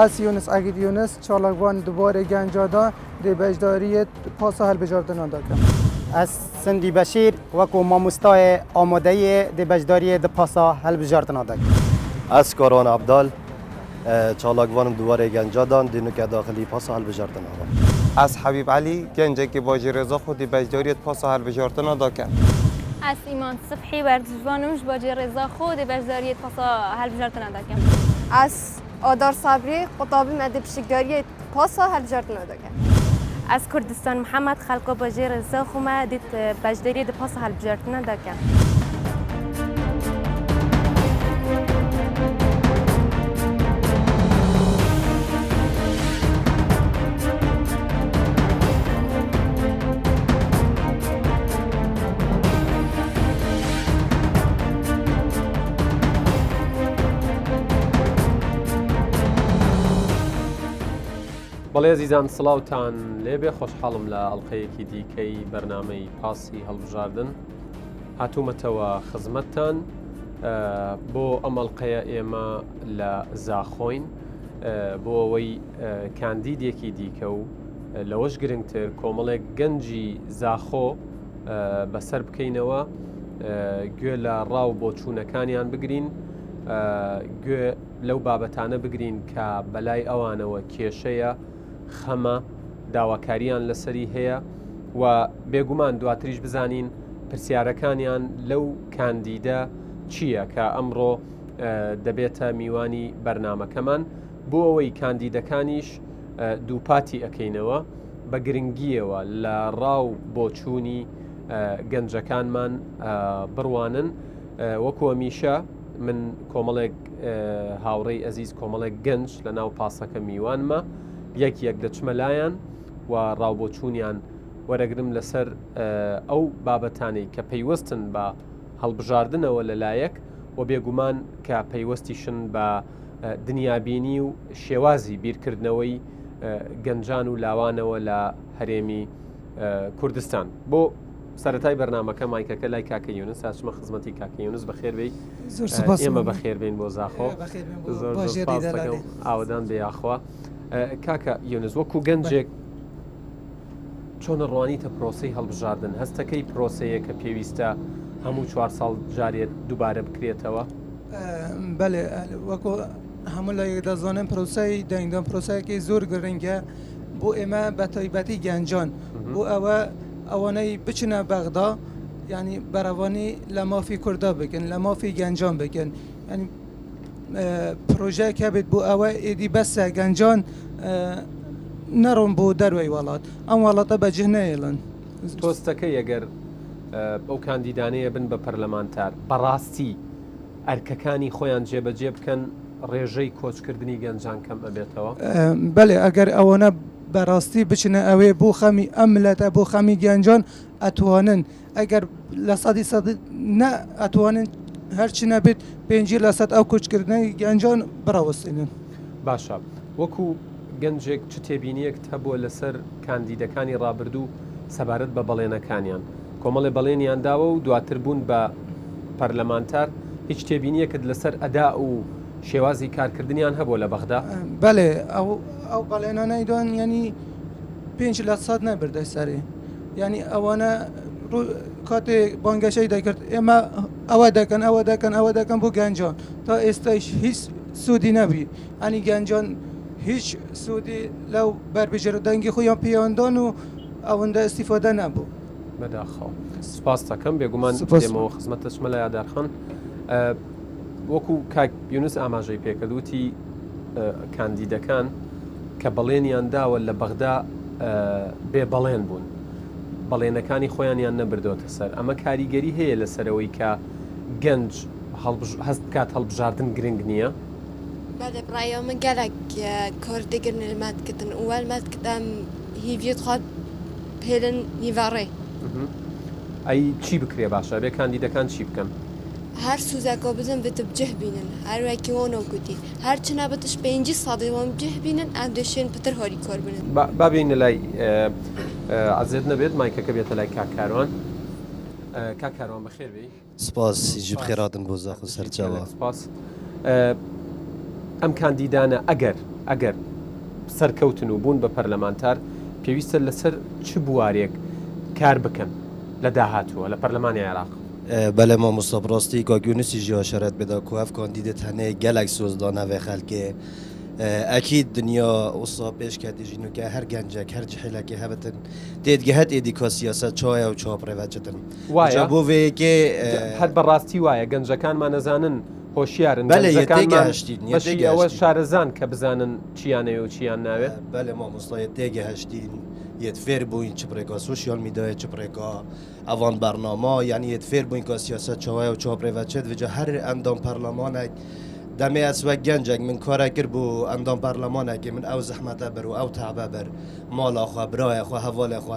از یونس عقید یونس چالاکوان دوباره گنجادا دی بجداری پاسا هلبجاردن داکم. از سندی بشیر وکو ماموستای آمادهی دی بجداری دی پاسا هلبجاردن داکم. از کاروان عبدال چالاکوان دوباره گنجادان دینو که داخلی پاسا هلبجاردن داکم. از حبیب علی گنجه که باجی رضا خودی بجداری پاسا هلبجاردن داکم. از ایمان صبحی ورزشوانمش باجی رضا خودی بجداری پاسا هلبجاردن داکم. از آدار صبری قطابی مدب شگاری پاسا هلبجاردن داکم. از کردستان محمد خلقو باجی رضا خوما دیت بجداری دی پاسا هلبجاردن داکم. بەڵێ عزیزان سڵاوتان لێبێ خۆشحاڵم لە ئەڵلقەیەکی دیکەی بەرنامەی پاسی هەڵبژاردن هاتوومەتەوە خزمەتتان بۆ ئەم ئەڵلقەیە ئێمە لە زاخۆین بۆ ئەوەی کاندیدێکی دیکە و لەوەش گرنگتر کۆمەڵێک گەنجی زاخۆ بەسەر بکەینەوە گوێ لە ڕاو بۆ چوونەکانیان بگرین گوێ لەو بابەتانە بگرین کە بەلای ئەوانەوە کێشەیە خەمە داواکاریان لەسەری هەیە و بێگومان دواتریش بزانین پرسیارەکانیان لەو کاندیدە چییە کە ئەمڕۆ دەبێتە میوانی بەرنامەکەمان بۆ ئەوەی کاندیدەکانیش دووپاتی ئەەکەینەوە بە گرنگیەوە لە ڕاو بۆ چوونی گەنجەکانمان بڕوانن وەکو هەمیشە من کۆمەڵێک هاوڕێی ئەزیز کۆمەڵێک گەنج لە ناو پاسەکە میوانمە یەک دەچمە لایەن و ڕاوبۆچوونیان وەرەگرم لەسەر ئەو بابەتانەی کە پەیوەستن بە هەڵبژاردنەوە لەلایەک و بێگومان کە پەیوەستیشن بە دنیابینی و شێوازی بیرکردنەوەی گەنجان و لاوانەوە لە هەرێمی کوردستان بۆ سەرەتای بەرنامەکە مایکەکە لای کاکە یونس هاتمە خزمەتی کاکە یونس بەخێربەی ئێمە بەخێربین بۆ زاخۆ زۆر ئاودان بێیاخوا کاکە یونس وەکو گەنجێک چۆن ڕوانیتە پرۆسەی هەڵبژاردن هەستەکەی پرۆسەیە کە پێویستە هەموو 4 ساڵ جارێت دووبارە بکرێتەوە بەێ وەکو هەموو لە یەکدەزانم پرۆسەی دەنگدان پرۆسەیەکی زۆر گرنگە بۆ ئێمە بە تایبەتی گەنجان بۆ ئەوانەی بچنە بەغدا ینی بەرەوانی لە مافی کووردا بکەن لە مافی گەنجان بکەن ینی پرۆژەیەکە بێت بۆ ئەوە ئێدی بەسە گەنجان نەڕۆم بۆ دەروی وڵات ئەم وڵاتە بەجێ نەهێڵن تۆستەکەی ئەگەر ئەو کاندیدانەیە بن بە پەرلەمانتار بەڕاستی ئەرکەکانی خۆیان جێبەجێ بکەن ڕێژەی کۆچکردنی گەنجان کەم ئەبێتەوە بەێ ئەگەر ئەوەنە بەڕاستی بچنە ئەوێ بۆ خەمی ئەم ملەتە بۆ خەمی گەنجان ئەتوانن ئەگەر لە سەدی نە ئەتوانن هەرچی نەبێت 5% ئەو کوچکردنەی گەنجان بڕاوەستێنن باشە وەکو گەنجێک چ تێبینیەکت هەبووە لەسەر کاندیدەکانی ڕابردوو سەبارەت بە بەڵێنەکانیان کۆمەڵێ بەڵێنیان داوە و دواتر بوون بە پەرلەمانتار هیچ تێبینیەکت لەسەر ئەدا و شێوازی کارکردنیان هەبوو لە بەغدا بەێ ئەو بەڵێنانەی دوان ینی 5% نەبردە سەری ینی ئەوانە کاتێ بانگەشەی دەکرد ئێمە ئەوە دەکەن بۆ گەنجان تا ئێستاش هیچ سوودی نەبی ئەنی گەنجان هیچ سوودی لەو بربژێرە دەنگی خۆیان پیاندان و ئەوەندە ئەستیفادە نەبوو بەداخەوە سپاس دەکەم بێگومان دێمەوە خزمەتەچمە لە یادارخان وەکو کاک یونس ئاماژەی پێکردوتی کاندیدەکان کە بەڵێنیان داوە لە بەغدا بێ بەڵێن بوون بەڵێنەکانی خۆیانیان نەبردۆتە سەر ئەمە کاریگەری هەیە لەسەرەوەی کە گەنج هەست کات هەڵبژاردن گرنگ نییە بەێ ڕایە من گەلێک کۆردەگرن لەماتکردن وەلمەتکردم هیڤێت خواد پێلن نیڤڕێ ئەی چی بکرێ باشە بێ کاندیدەکان چی بکەن هەر سوزەکە بزن بێتە بجه بینن هەروەکی وۆنە گوتی هەرچنا بەتش 5 وەم جه بینن ئەم دەشێن پتر هۆری کۆر بنن بابینە لای عزیز نەبێت مایکەکە بێتە لای کاکاروان کاکاروان بەخێر بی سپاس جیب خێراتن بۆ زاخ و سەرچاوە سپاس ئەم کاندیدانە ئەگەر سەرکەوتن و بوون بە پەرلەمانتار پێویستە لەسەر چ بوارێک کار بکەن لە داهاتووە لە پەرلەمانی عێراق. بله ما مستبراستی که گونسی جا شرط بده که اف کاندیدت هنه گلک سوزدانه و خلکه اکید دنیا اصلا پیش کردی جینو که هر گنجک هر جحیله که هبتن دیدگهت ایدی که سیاست چای و چاپ روچتن وایە جابوه که هەر بەڕاستی وایە گەنجەکانمان نەزانن هۆشیارن بله، یه گەنجەکانمان تێگەهشتین، یه بەشی ئەوە تێگەهشتین. شارەزان کە بزانن چیانەوێ و چیان ناوێت. بله ما مستای تیگه هشتین یه فیر بوین چه پرکا سوشیال میدیا چه پرکا اوان برنامه یعنی یه فیر بوین که سیاست چای و چاپ روچت و جا هر اندام پارلمان دمی از و گنجک من کار کر بو اندام پارلمانه که من او زحمت بر و او تعب بر مال خو برای خو حوال خو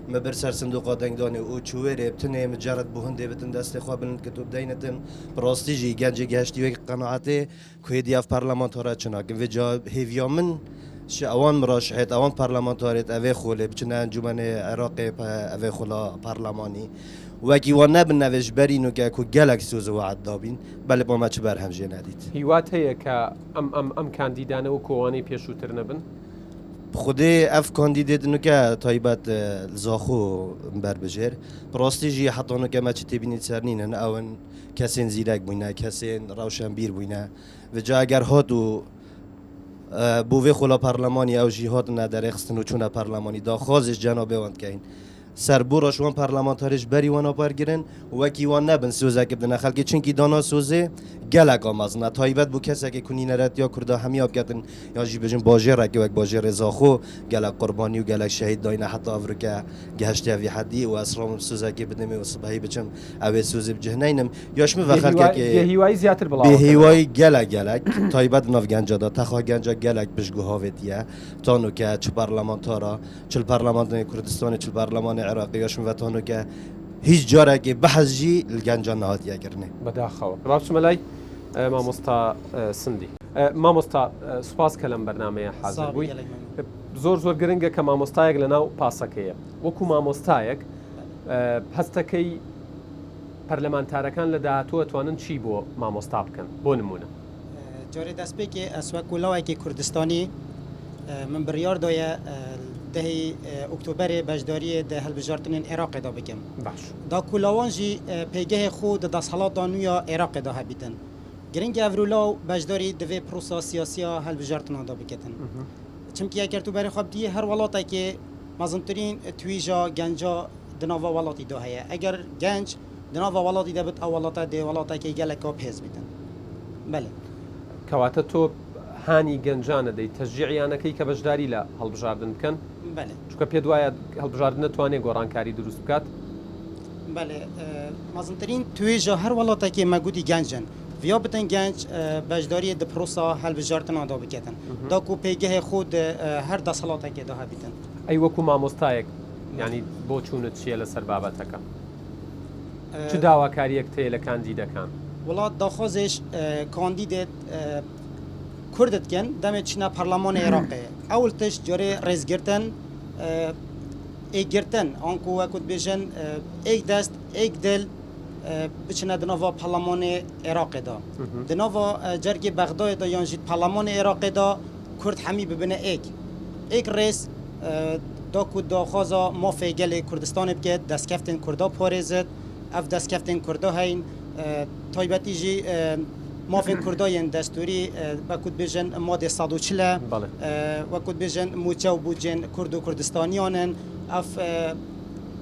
مبر سر صندوق دنگدانی او چوره بتنه مجرد بهنده بتن دست خو بلند کتب دینتن براستیجی گنجک هشتی و قناعته که دیاف پارلمانتاره چناک و جا هیویا من ش اوان مراشحت اوان پارلمانتاریت اوه خوله بچنه انجمن عراقی اوه خولا پارلمانی وکی وان نبن نوش برینو که اکو گلک سوز وعد دابین بله با ما چه برهم جه ندید هیوات هەیە کە ئەم کاندیدانە و کۆوانەی پێشووتر نەبن. خودی اف کاندیدت نو که تایبت زاخو بر بجر براستی جی حتی نو که ما چه تبینید سرنینن اون کسین زیرک بوینه کسین روشن بیر بوینه و جا اگر هاتو بوی خلا پارلمانی او جهات نداره خستن و چونه پارلمانی دا خازش جنابه وند که این سربورش وان پارلمانتاریش بری وانا پارگیرن وکی وان نبن سوزه که بدن خلکی چنکی دانا سوزه گلک آمازنه تایبت بو کسی که کنی نرد یا کرده همی آب کردن یا جی بجن باجر که وک باجر زاخو گلک قربانی و گلک شهید داینه حتی افرو که گهشتی اوی حدی و اسرام سوزه که بدنمی و صبحی بچم اوی سوزه بجهنینم یاش می خلکی که هیوای زیاتر بڵاو به هیوای گلک تایبت ناف گنجا دا تخوا گنجا گلک بشگو هاویتیه تانو که چه پارلمانتارا چه پارلمان کردستان چه پارلمان عراقی یاش می تانو که هیچ جاره که بحثی الگنجا نهادیه کرنه بەداخەوە. ڕابچمە لای مامۆستا سندی. مامۆستا سوپاس کە لەم بەرنامەیە حاضر بووی. زۆر گرنگە کە مامۆستایەک لەناو پاسەکەیە. وەکو مامۆستایەک هەستەکەی پەرلەمانتارەکان لە داهاتووە توانن چی بۆ مامۆستا بکەن بۆ نمونە. جاری دست به که اسوا کلاوی کردستانی من بریار دایه دهی اکتبر بجداری ده هلبجارتن عراق دا بکم. باش. دا کلاوان جی پیگه خود دست حالات دانویا عراق دا هبیتن. گرنگ اورولاو بجداری دوی پروسا سیاسی هلبجارتن دا بکتن. چمکی اگر تو برای خواب دیه هر ولاتی که مزنترین تویجا گنجا دناوا ولاتی دا هیا. اگر گنج دناوا ولاتی دا بت اولاتا ده ولاتی که گلکا پیز بیتن. بله. کەواتە تۆ هانی گەنجانە دەی تەشجیعیانەکەی کە بەشداری لە هەڵبژاردن بکەن بله. چونکە پێت وایە هەڵبژاردن نەتوانێت گۆڕانکاری دروست بکات. بله مزنترین تویجا هر ولاتی که مگودی گنجن ویا بتن گنج بجداری د پروسا هلبجارتن آدا بکتن دا کو پیگه خود هر دسالاتی که دا هبیتن ئەی وەکو مامۆستایەک ینی بۆ چوونت چییە لەسەر بابەتەکە چ داواکاریەک تەیە لە کاندیدەکان ولات داخوازش کاندیدت کردت کن دمت چنا پارلمان عراقه اول تش جاره رئیس گرتن گرتن آنکو وقت بیشن یک دست یک دل بچنه دنوا پارلمان عراق دا دنوا جرگ بغداد دا یانجید پارلمان عراق دا کرد همی ببینه یک رئیس دا کد دا خوازا ما فیگل کردستان بکد دست کفتن کردا پارزد اف دست کفتن کردا هین تایبتی جی مافین کرداین دستوری وقت بیشن ماده 140 وقت بیشن موچو بوجن کرد و کردستانیانن اف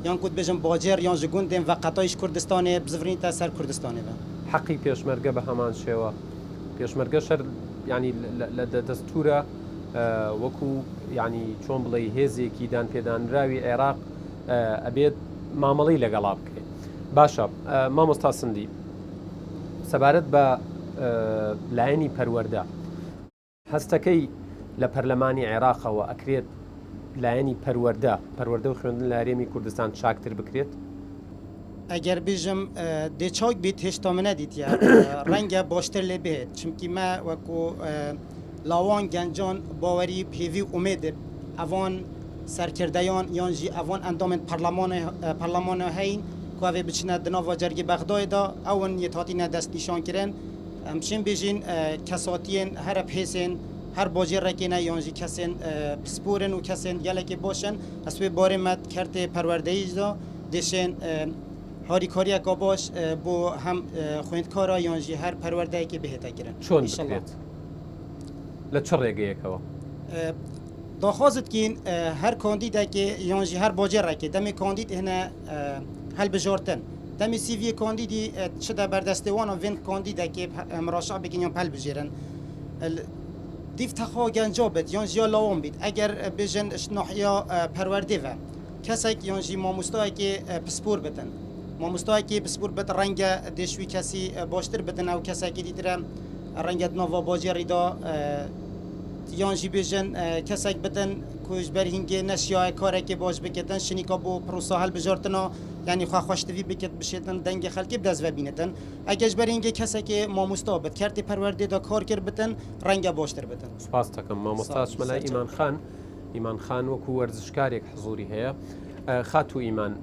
یان کد بیشن باجر یان جگوندن و قطایش کردستانه بزرگین تاثیر کردستانه با حقی پیشمرگه به همان شیوه پیشمرگه شر یعنی دستوره وەکو ینی چۆن بڵێ هێزێکی دانپێدانراوی عێراق ئەبێت مامەڵی لەگەڵا بکرێت باشە مامۆستا سندی سەبارەت بە لایەنی پەروەردە هەستەکەی لە پەرلەمانی عێراقەوە ئەکرێت لایەنی پەروەردە و خوێندن لە هەرێمی کوردستان چاکتر بکرێت اگر بیجم دچاک بیت هشتا منه دیتیا رنگ باشتر لبهت چمکی ما وکو لاوان گنجان باوری پیوی امید اوان سرکردیان یانجی اوان اندامن پارلمان هین که اوه بچینه دناوا جرگ بغداد دا اون یتاتی نه دست نشان کرن همچنین بیشین کساتین هر بحثین هر باجی رکینه یانجی کسین سپورن و کسین گلکی باشن اسوی باره مد کرده پرورده ایجدا دشن هاری کاری اکا باش بو هم خویندکارا یانجی هر پرورده که بهتا گیرن چۆن بکرێت لە چ ڕێگەیەکەوە داخوازت کین هر کاندیدا که یانجی هر باجی رکی دمی کاندید هنه هل بجارتن دمی سی وی کاندیدی چه بردسته وانا وین کاندیدا که مراشع بگین یا پل بجیرن دیف تخوا گنجابت یانجی لاوان بید اگر بجن اشناحیا پرورده و کسی یانجی ماموستایی که پسپور بدن ماموستایی که پسپور بد رنگ دشوی کسی باشتر بدن او کسی که دیتره رنگ نوا باجی ریدا یانجی بیژن کسک بدن کوش بر هنگی نشیای کاری که باش بکتن شنیکا بو پروسا حل بجارتنا یعنی خواه خوشتوی بکت بشیتن دنگ خلکی بدز و بینتن اگه بر هنگی کسک ماموستا بد کرتی پرورده دا کار کرد بدن رنگ باشتر بدن سپاس دەکەم مامۆستاش مەلای ئیمان خان وەکو وەرزشکارێک حزوری هەیە خاتو ئیمان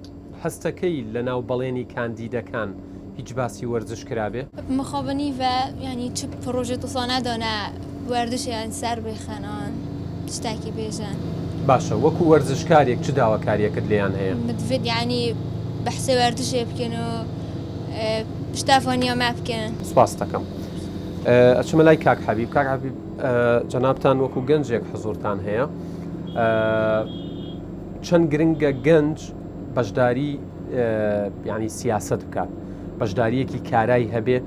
هەستەکەی لە ناو بەڵێنی کاندیدەکان هیچ باسی وەرزش کرابێ مخابنی و یعنی چه پروژه توسانه دانه وردش یعنی سر بخنان تشتاکی بیجن باشە وەکو وەرزشکارێک چ داواکاریەکەت لێیان هەیە متفید یعنی بحث وردش بکن و شتافانی ما بکن سپاس دەکەم ئەچمە لای کاک حەبیب جەنابتان وەکو گەنجێک حزورتان هەیە چەند گرنگە گەنج بەشداری یعنی سیاست بکات بەشداریەکی کارایی هەبێ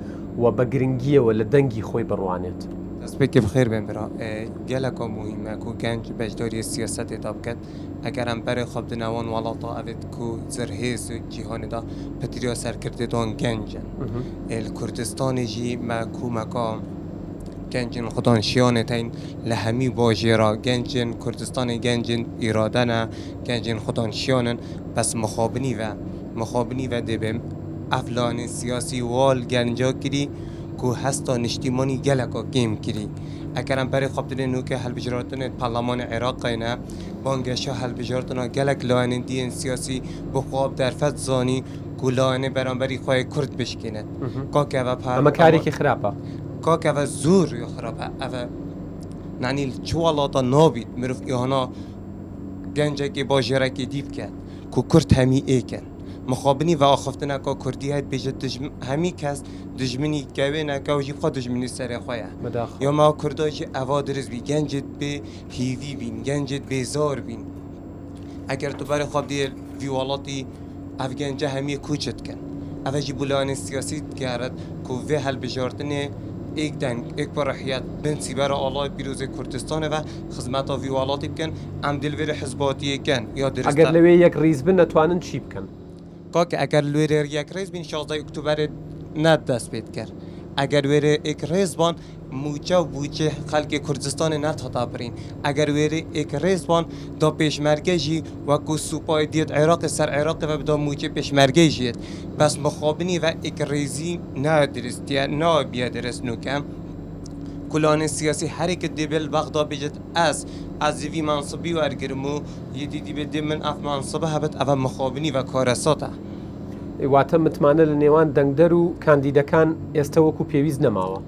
و بە گرنگیەوە لە دەنگی خۆی بڕوانێت دەستپێکی بخێر بێن برا گەلێکە موهیمە و گەنج بەشداری سیاسەتێدا بکات ئەگەرم بەرێ خۆ ناوان وڵاتە ئەوێت و زەرهێز و جیهانێدا پەتیریا سەرکردێتان گەنجن کوردستانێژی مەکومەکە گەنجن خودان شیانێتین لە هەمی باژێرا گەنجن کوردستانی گەنجن ئیرادەنە گەنجن خودان شیانن بەس مخابنی و دەبێم ئەفلانی سیاسی وال گەنجا کردی کو هستا نشتیمانی گلکا گیم کری اگرم برای خاطر نوک حل بجارتن پارلمان عراق نه بانگشا حل بجارتن گلک لاین دین سیاسی بخواب در فت زانی کو لاین برانبری خواه کرد بشکنه که و اما کاری که خرابه که و زور یا خرابه او نعنی چوالاتا نابید مروف ایهانا گنجه که با جرکی دیب کرد کو کرد همی ایکن مخابنی و آخفتن که کردی هست بیشتر همی کس دشمنی که نکه و جیب خود دشمنی سر خواه یا ما کردایش اوادرز بی گنجت به هیوی بین گنجت به زار بین اگر تو برای خواب دیر ویوالاتی او گنجه همی کوچت کن او جیبولان سیاسی گرد که وی حل بجارتنه ایک برحیت بنسی برای آلای پیروز کردستان و خدمت ویوالاتی بکن ام دلویر حزباتی کن یا درست اگر لوی یک ریز بین نتوانن چی بکن که اگر لویر یک ریز بین 16 اکتبر ند دست بید کرد اگر ویر یک ریز بان موچه و بوچه خلق کردستان ند خطا برین اگر ویر یک ریز بان دا پیشمرگه جی و کو سوپای دید عراق سر عراق و دا موچه پیشمرگه جید بس مخابنی و یک ریزی نه درست نه بیا درست نوکم کلان سیاسی حرکت دیبل بغدا بجد از وی منصبی و ارگرمو یدیدی بده من اف منصبه هبت اف مخابنی و کارساته واتە متمانە لە نێوان دەنگدەر و کاندیدەکان ئێستا وەکو پێویست نەماوە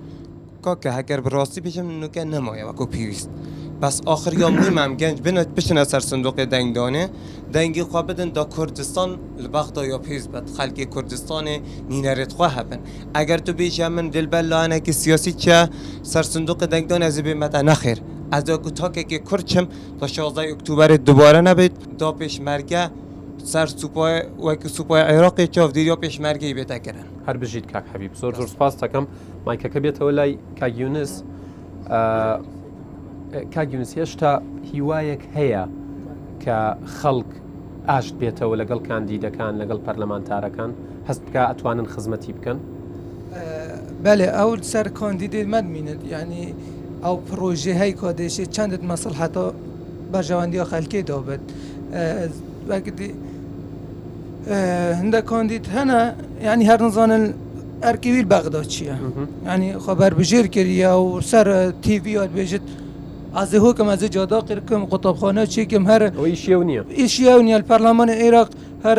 کاکە هەگەر بڕاستی بژم نوکە نەمایە وەکو پێویست بەس آخر یا مهمم گەنج بچنە سەر سندوقی دەنگدانێ دەنگی خوا بدن دا کوردستان لە بەغدا یا پێویست بێت خەڵکی کوردستانê نینەرێتخوا هەبن ئەگەر تو بێژە من دلبەر لاەنێکی سیاسی چە سەر سندوقی دەنگدان ئەزی بێمەتە نەخێر ئەز داکو تاکێکی کورد چم تا 16 ئۆکتۆبەر دووبارە نەبێت دا پێشمەرگە سر سوپای وەکو سوپای عێراقی چاودێریە پێشمەرگەی بێتەکردن هەر بژیت کاک حەبیب زۆر سپاس دەکەم مایکەکە بێتەوە لای کاک یونس کاک یونس هێشتا هیوایەک هەیە کە خەڵک ئاشت بێتەوە لەگەڵ کاندیدەکان لەگەڵ پەرلەمانتارەکان هەست بکە ئەتوانن خزمەتی بکەن بله ئەو سەر کاندیدێت مەدمینێت یعنی ئەو پرۆژه هەی کۆدێشێ چەندت مەسلحەتە بەرژەوەندیە خەلکێ دابێت وەکتی هەندە کاندید هەنە ینی هەر نزانن ئەرکیویل بەغدا چییە ینی خەبەر بژێر کردیە و سەر تیڤیات بێژێت ئازێ هۆکم ئەزێ جادا قرکم قوتابخانە چێکم هەر ئەوەی شێو نییە ئیشیە و نیە پەرلەمانی عێراق هەر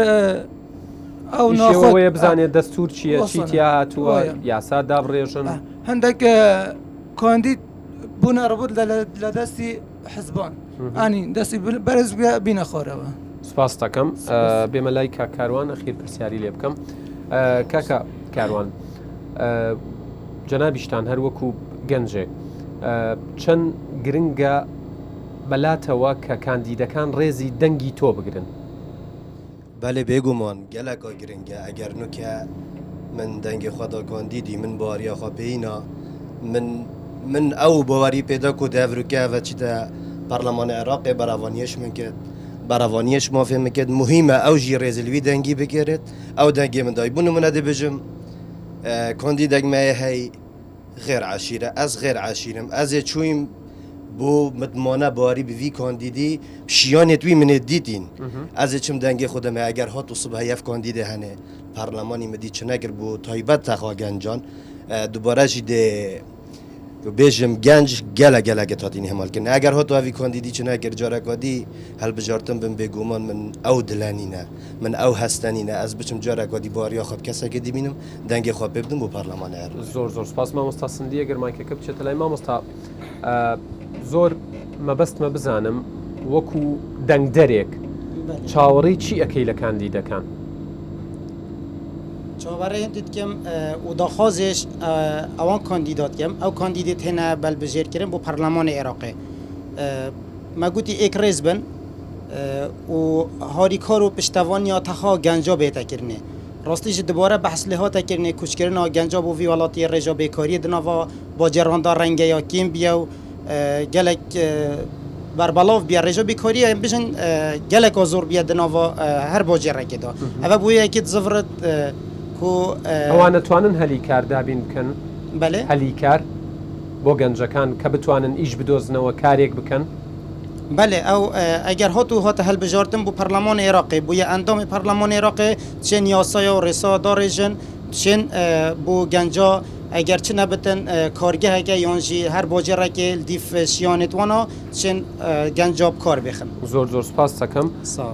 ئەو ئیشەوەیە بزانێت دەستور چییە وەسەنە. چیتیا هاتووە وایە. یاسا دابڕێژن هەندێک کاندید بوونە ڕبوت لە دەستی حزبان ئانی دەستی بەرز بینە خۆرەوە. سپاس دەکەم بێمە لای کاکاروان ئەخیر پرسیاری لێ بکەم کاکە کاروان جەنابیشتان هەر وەکو گەنجێ چەند گرنگە بەلاتەوە کە کاندیدەکان ڕێزی دەنگی تۆ بگرن بەێ بێگومان گەلێکا گرنگە ئەگەر نوکە من دەنگی خۆدا کاندیدی من باریاخوا پێینا من ئەو باوەری پێدا و دەڤروکەوە چیتە پەرلەمانی عێراقی بەراوانیش من کرد بەراوانیش مافێ مکرد مهمە ئەو ژی ڕێزلوی دەنگی بگێرێت ئەو دەنگی مندای بوون منە دەبژم کاندیدەگمایە هەی غێر عشیرە ئەس غێر عشیرم ئەزێ چوویم بۆ متمانە باری بڤی کاندیدی شیانێت وی منێت دیتین ئەزێ چم دەنگی خودمە ئەگەر هات و سبە یەف کاندیدە هەنێ پەرلەمانی مدی چ نەگر بۆ تایبەت تەخوا گەنجان دووبارەژی دێ بێژم گەنج گەلە تاتین هەمالکردن ئەگەر هات وی کاندیدی چ نەگر جارەکادی هەلبژارتم بم بێگومان من ئەو دلانینە من ئەو هەستەنینە ئەس بچم جارەکادی باریا خۆت کەسێکی دیبینم دەنگی خوا پێ بدم بۆ پەرلەمانی عێراق زۆر سپاس مامۆستا سندی ئەگەر مایکەکە بچێتە لای مامۆستا زۆر مەبەستمە بزانم وەکو دەنگدەرێک چاوەڕێی چی ئەەکەی لە کاندیدەکان چاوەڕێ دیتکەم و داخوازش ئەوان کاندیداتکەم ئەو کاندیدێت هێنە بەلبژێرکردن بۆ پەرلەمانی عێراقی مەگوتی ئێک ڕێز بن و هاریکار و پشتەوانیا تەخا گەنجا بێتەکردنێ ڕاستیش دوبارە بەحث لێ هاتەکردنێ کوچکردنا گەنجا بۆ وی وڵاتی ڕێژا بێکاری دناوا با جێڕاندا ڕەنگەیە کێم بیا و gelek berbalav biya rêja bêkariya em bijin geleka zor biya di nava her bacêrekê da ev bûye yekê zivrit ku ئەوان نەتوانن هەلیکار دابین بکەن belê هەلیکار بۆ گەنجەکان کە بتوانن ئیش بدۆزنەوە کارێک بکەن belê ew eger hat û hate helbijartin bû Parlemanê Iraqê bûye endamê Parlemanê Iraqê çên yasaya û rêsa darêjin çên bû genca eger çi nebitin kargeheke yan jî her bacêrekê dîf şiyanê wana çên genca kar bêxin زۆر سپاس دەکەم Sağ ol.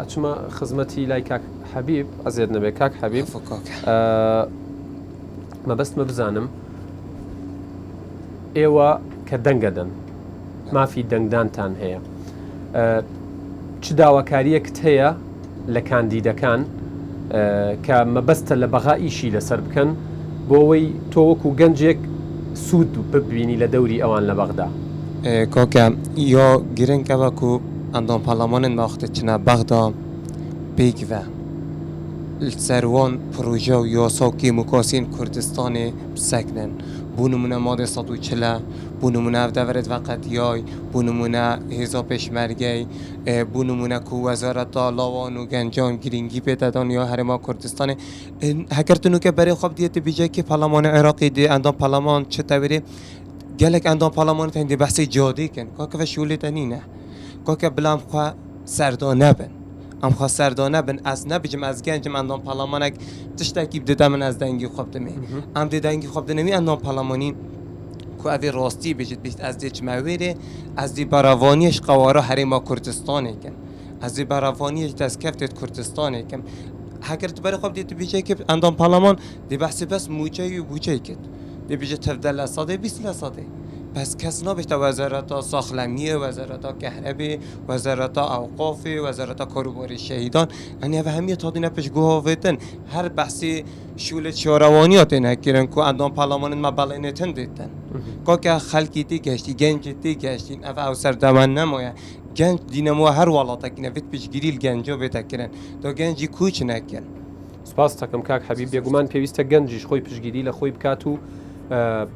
ئەچمە خزمەتی لای کاک حەبیب ئەزێت نەبێ کاک حەبیب مەبەستمە بزانم ئێوە کە دەنگەدەن مافی دەنگدانتان هەیە چ داواکاریەکت هەیە لە کاندیدەکان کە مەبەستە لە بەغا ئیشی لەسەر بکەن بۆ ئەوەی تۆ وەکو گەنجێک سوود ببینی لە دەوری ئەوان لە بەغدا کۆکە یا گرنگەوە و ئەندام پەرلەمانن ماوەختە چنە بەغدا پێیکڤە سەروان پرۆژە و یاسا و کێموکاسین کوردستانê بسەکنن بوو نمونە مادە 140 بوو نمونە ئەڤدەڤرێت ڤەقەتیای بوو نمونە هێزا پێشمەرگەی بوو نمونە کو وەزارەتا لاوان و گەنجان گرنگی پێدەدان یا هەرێما کوردستانê هەگەرتنوکە بەرێ خۆب دیێتە بیجەکی پەرلەمانی عێراقی دێ ئەندام پەرلەمان چ تەوێرێ gelek endam parlamenê tên dê behsê cadê kin kakeve şûlê te nîne kake bila em xwe serda nebin em xwe serda nebin ez nebicim ez gencim endam parlamanek tiştekî dide min ez dengî xwe bidimê em dê dengî xwe bidinêmî endam parlamenî ku ev ê rastî bêjit bîst ez dê çime wêrê ez dê berevaniyê ji qewara herêma Kurdistanê kin ez dê berevaniyê ji destkeftê Kurdistanê kim heger tu berê xwe bidî tu bîjekî endam parlaman dê behsê bes mûçeyî û bûçeyî kir بيجي تفضل لصدي 20 لصدي بس كاس نابشت وزارة ساخلمية وزارة كهرباء وزارة أوقاف وزارة كاروبار الشهيدان يعني أهمية هذه نبش جوهوتن هر بحثي شولة شوروانيات نكيرن كو عندهم برلمان ما بالينتن ديتن كاكا خلقي تي گشتي گنج تي گشتين أو سردمان نمايا گنج دينمو هر ولاتا كنا بيت بيشگيري الگنجو بيتكرن تو گنجي كوچ نكن سپاس دەکەم کاک حەبیب بێگومان پێویستە گەنجیش خۆی پشگیری لە خۆی بکات و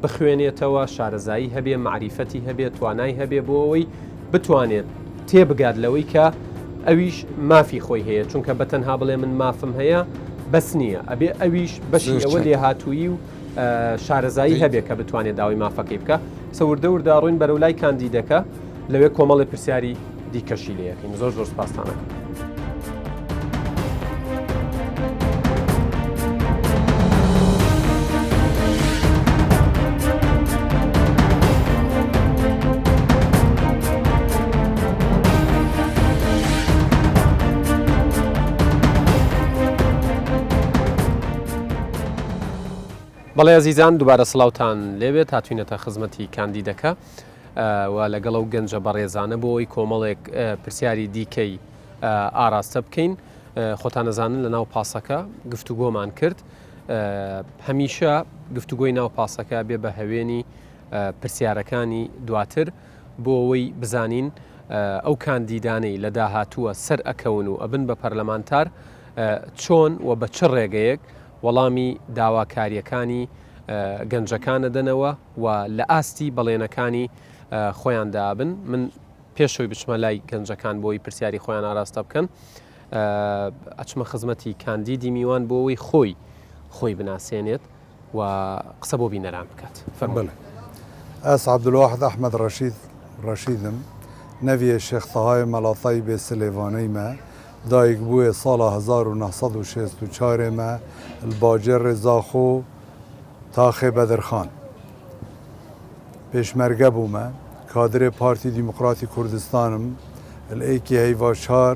بخوێنێتەوە شارەزایی هەبێ معریفەتی هەبێت توانای هەبێ بۆ ئەوەی بتوانێت تێبگات لەوەی کە ئەویش مافی خۆی هەیە چونکە بەتەنها بڵێ من مافم هەیە بەس نییە ئەبێ ئەویش بەشی ئەوە لێ هاتووی و شارەزایی هەبێ کە بتوانێت داوای مافەکەی بکە سەوردە وردا ڕووین بەرەو لای کاندیدەکە لەوێ کۆمەڵی پرسیاری دیکەشی لێ یەکەین زۆر سپاسانە بەڵێ ئەزیزان دووبارە سڵاوتان لێبێت هاتوینەتە خزمەتی کاندیدەکە و لەگەڵ ئەو گەنجە بەڕێزانە بۆ ئەوی کۆمەڵێک پرسیاری دیکەی ئاراستە بکەین خۆتان نەزانن لە ناو پاسەکە گفتوگۆمان کرد هەمیشە گفتوگۆی ناو پاسەکە بێ بە هەوێنی پرسیارەکانی دواتر بۆ ئەوەی بزانین ئەو کاندیدانەی لە داهاتووە سەر ئەکەون و ئەبن بە پەرلەمانتار چۆن و بە چ ڕێگەیەک وەڵامی داواکاریەکانی گەنجەکانە دەنەوە و لە ئاستی بەڵێنەکانی خۆیان دابن من پێشەوەی بچمە لای گەنجەکان بۆی پرسیاری خۆیان ئاراستە بکەن ئەچمە خزمەتی کاندیدی میوان بۆ ئەوەی خۆی بناسێنێت و قسە بۆ بینەران بکات فەرمووی. ئەس عەبدولواحد ئەحمەد ڕەشیدم نەویە شێخ تەهای مەڵاتای بێ سلێڤانەی مە دایک بووە ساڵە 1964 مە باجێڕێ زاخۆ تاخێ بەدرخان پێشمەرگە بوومە کادرێ پارتی دیموقراتی کوردستانم ئەیکی هەیڤا چار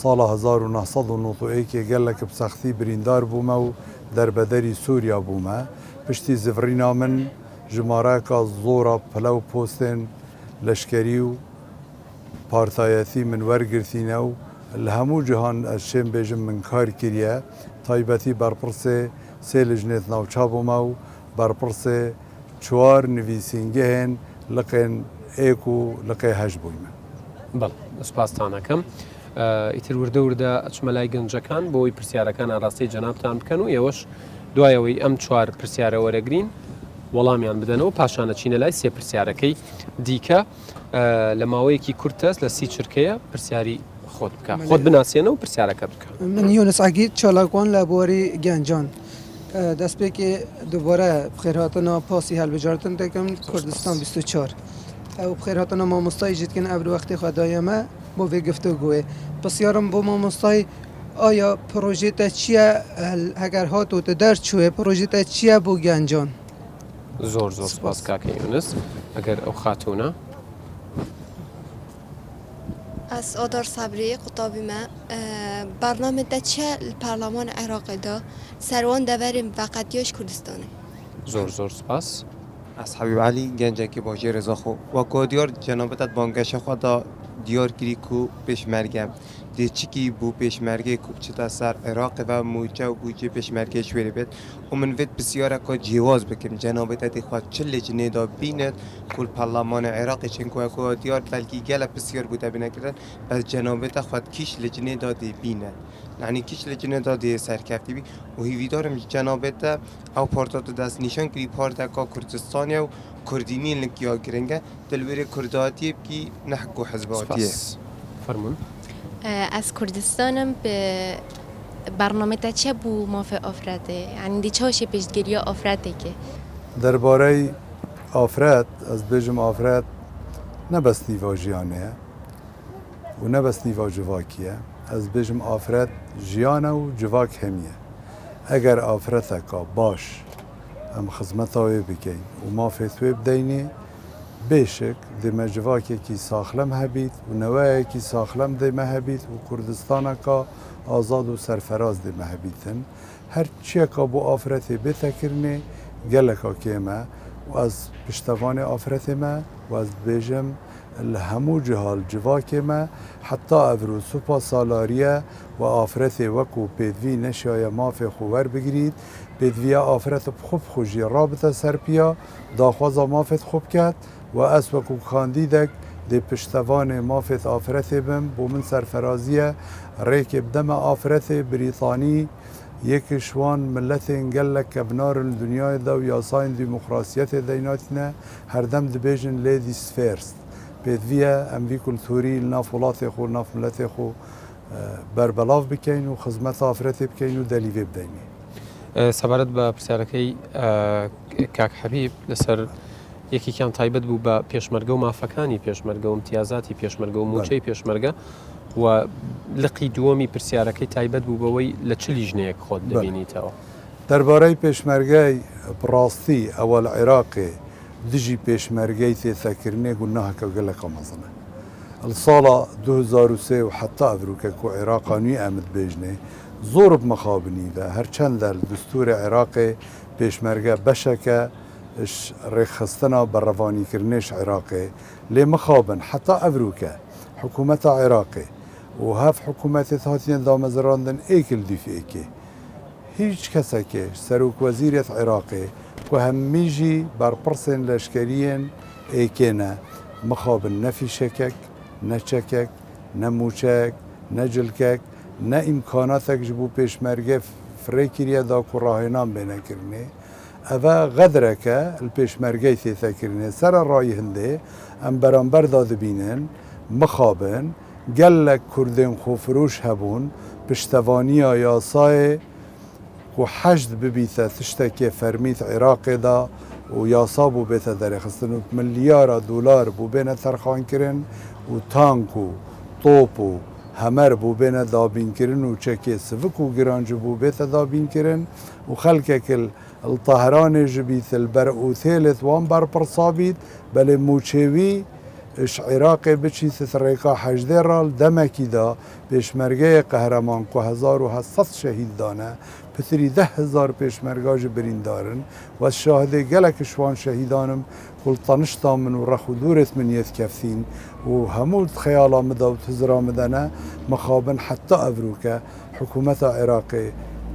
ساڵە 1991 گەلێکە بسەختی بریندار بوومە و دەربەدەری سووریا بوومە پشتی زڤڕینا من ژمارەکە زۆرە پلە و پۆستێن لەشکەری و پارتایەتی من وەرگرتینە و لە هەموو جیهان ئەشێم بێژم من کار کردە تایبەتی بەرپرسێ سێ لژنێت ناوچا بوومە و بەرپرسێ چوار نویسینگەهێن لقێن ئێک و لقێ هەش بوویمە. بەڵ سوپاستانەکەم ئیتر وردە وردە ئەچمە لای گەنجەکان بۆی پرسیارەکان ئاڕاستی جەنابتان بکەن و ئێوەش دوایەوەی ئەم چوار پرسیارە وەرەگرین وەڵامیان بدەنەوە پاشانە چینە لای سێ پرسیارەکەی دیکە لە ماوەیەکی کورتەس لە سی چرکەیە پرسیاری خۆت بکە خۆت بناسیێنە و پرسیارەکە بکە. من یونس عەگید چالاکوان لە بۆری گەنجان دەستپێکی دووبارە بخێرهاتنە پاسی هەڵبژاردن دەکەم کوردستان 24 ئەو بخێرهاتنە مامۆستای جیتکن ئەبر وەختی خۆدایەمە بۆ vê گفتوگوێ پرسیارم بۆ مامۆستای ئایا پرۆژێتە چییە ئەگەر هاتوتە دەرچوێ پرۆژێتە چییە بۆ گەنجان؟ زۆر سپاس کاکە یونس ئەگەر ئەو خاتونە از آدار صبری قطابی ما برنامه دا چه پارلمان عراقی دا سروان دوریم وقتیاش کردستانه زۆر سپاس حبیب علی گەنجێکی باژێ ڕێزاخۆ وەکو دیار جەنابەتت بانگەشە خۆدا دیار کردی و پێشمەرگە دێچکی بوو پێشمەرگەی کوچتە سەر عێراقی و موچە و بووجێ پێشمەرگەی شوێرە بێت و من وێت پرسیارەکە جیواز بکەم جەنابەتەتی خوا چ لێجنێدا بینێت کول پەرلەمانە عێراقی چنکۆکۆ دیار بەلکی گەلە پرسیار بوو دەبینەکردن بەس جەنابەتە خوات کیش لێجنێدا دێبینە یعنی کیش لێجنێدا دێ سەرکەفتی بی و هیویدارم جەنابەتە ئەو پارتاتە دەست نیشان کردی پارتەکە کوردستانیا و کوردینی لنکیا گرنگە دلوێرە کورداتیە بکی نەحک و حزباتیە فەرمون. از کردستانم به برنامه تا چه بو مافه آفرده یعنی دی چه پیشگیری آفرده که دەربارەی ئافرەت ئەس بێژم ئافرەت نەبەست نیڤاژیانەیە و نەبەست نیڤا جڤاکیە ئەس بێژم ئافرەت ژیانە و جڤاک هەمیە ئەگەر ئافرەتەکە باش ئەم خزمەتەوێ بکەین و مافێت وێ بدەینێ بێشک دێمە جڤاکێکی ساخلەم هەبیت و نەوەیەکی ساخلەم دێمە هەبیت و کوردستانەکە ئازاد و سەرفەراز دێمە هەبیتن هەر چیەکە بۆ ئافرەتێ بێتەکردنێ گەلێکا کێمە و ئەس پشتەوانێ ئافرەتێمە و ئەس بێژم لە هەموو جهال جڤاکێمە حتا ئەڤر و سوپا سالاریە و ئافرەتێ وەکو پێدوی نەشایە مافێ خۆ وەربگریت پێدویە ئافرەتە بخۆ بخۆژی ڕابتە سەرپیا داخوازە مافێت خۆ بکات و ئەس وەکو کاندیدێک دێ پشتەوانێ مافێت ئافرەتێ بم بۆ من سەرفەرازیە ڕێکێ بدەمە ئافرەتێ بریتانی یەکیشوان ملەتێن گەلە کە بنارن دنیایدا و یاساین دیموکراسیەتێ دەیناتینە هەردەم دەبێژن ladies first پێدویە ئەموی کولتوری ناف وڵاتێ خۆ ناف ملەتێ خۆ بەربەڵاو بکەین و خزمەت ئافرەتێ بکەین و دەلیڤێ بدەینێ. سەبارەت بە پرسیارەکەی کاک حەبیب لەسەر یەکێکیان تایبەت بوو بە پێشمەرگە و مافەکانی پێشمەرگە و امتیازاتی پێشمەرگە و موچەی پێشمەرگە و لقی دووەمی پرسیارەکەی تایبەت بوو بەوەی لە چ لیژنەیەک خۆت دەبینیتەوە. دەربارەی پێشمەرگای بڕاستی ئەوە لە عێراقێ دژی پێشمەرگەی تێتەکردنێک و نەهەکە گەلەکە مەزنە الصالة 2003 وحتى أفروكا كو عراقاني أمد بيجني زور بمخابني ذا هرچند الدستور عراقي بيشمرقة بشكة اش رخصتنا بالرفاني كرنيش عراقي لمخابن حتى أفروكا حكومة عراقي وهاف حكومة ثاتين دا مزراندن ايكل دي في ايكي هيج كساكي سروك وزيرة عراقي وهميجي بربرسن لشكريين ايكينا مخابن نفي شكك نشكك نموشك نجلكك نا امكاناتك جبو پیشمرگه فريكريا دا كراهنام بينا كرني اوه غدرك الپیشمرگه ثيثا كرني سر الرأي هنده ام برانبر داد بينن مخابن گلک کردین خوفروش هبون پشتوانیا یاسای و حشد ببیت تشتکی فرمیت عراق دا و یاسا بو بیت در خستن و ملیار دلار بو بین ترخان کرن و تانک و طوپ و همر بو بین دابین کرن و چکی سفک و گرانج بو بیت دابین کرن و خلکک الطهران جبیت البر و ثالث وان بر پرصابید بل موچوی اش عراقي بچي ستريقا حجدي رال دمكي دا بيشمرگه قهرمان کو 1700 شهيد دانه پتری 10,000 پیشمرگا جبرین دارن و شاهده گلک شوان شهیدانم کل طنشتا من و رخ و دورت من يث كفثين و همول خيالا مدا و تزرا مدنه مخابن حتى افروكا حكومة عراقي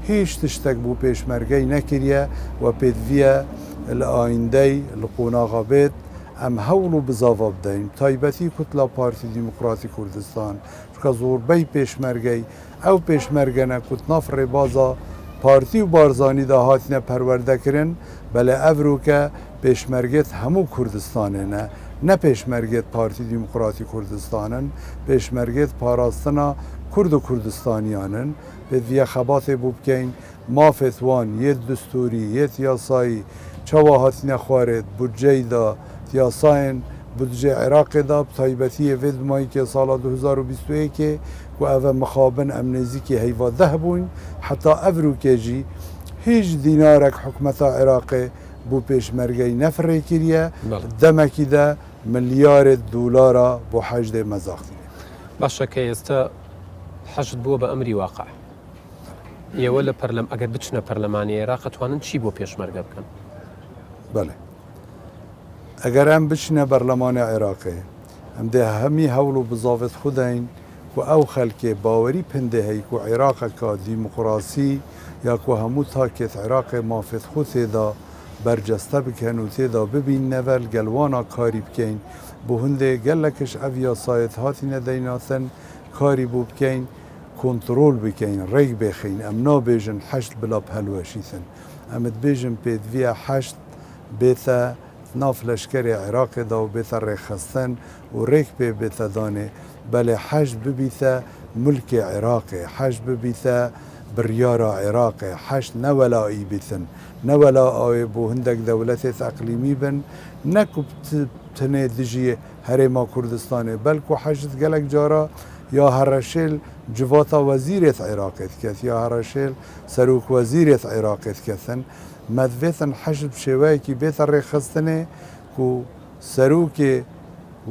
هيش تشتك بو پیشمرگه نكريا و بيدوية الآيندي القوناغا بيت ام هولو بزاوا بدين تایبەتی کتلا پارتی دموکراتی کردستان چکە زۆربەی پێشمەرگەی ئەو پێشمەرگەنە کوتناف ڕێبازا پارتی و بارزانی دا هاتینە پەروەردەکردن بەلێ ئەڤروکە پێشمەرگێت هەموو کوردستانێنە نە پێشمەرگێت پارتی دموکراتی کوردستانن پێشمەرگێت پاراستنا کورد و کوردستانیانن بێ خەباتێ بوو بکەین مافێت وان یەت دستوری یەت یاسایی چاوا هاتینە خوارێت بودجەی دا یاساین بودجه عراق دا بتایبەتی وید مایی که سال 2021 و اوه مخابن امنیزی که هیوا ده بوین حتی افروکه جی هیچ دینارک حکمت عراق بو پیشمرگی نفره کریه دمکی ده ملیار دلار بو حجد مزاختی باشە کە ئێستا حەشت بووە بە ئەمری واقع ئێوە لە پەرلەم ئەگەر بچنە پەرلەمانی عێراق ئەتوانن چی بۆ پێشمەرگە بکەن؟ بله اگر ام بچنه برلمان عراقی ام ده همی هولو بزاوت خودین و او خلک باوری پنده هی که عراق که دموکراسی یا که همو تاکت عراق مافت خود دا برجسته بکن و تیدا ببین نول گلوانا کاری بکن بو هنده گلکش اویا سایت هاتی ندیناتن کاری بو بکن کنترول بکن ریگ بخین ام نا بیجن حشت بلا بهلوشیتن ام بیجن پیدویا حشت بیتا ناف لشکر عراق دا و بیتا ریخستن و ریک پی بیتا دانه بله حج ببیتا ملک عراق حج ببیتا بریارا عراق حج نولایی بیتن نولا آوی بو هندک دولت اقلیمی بن نکو تنه دجی هرما کردستانه بلکو حجت گلک جارا یا هرشل جواتا وزیرت عراقت کت یا هرشل سروک وزیرت عراقت کتن مدویتن حجت بشوایی که بیت ریخستنه کو سروک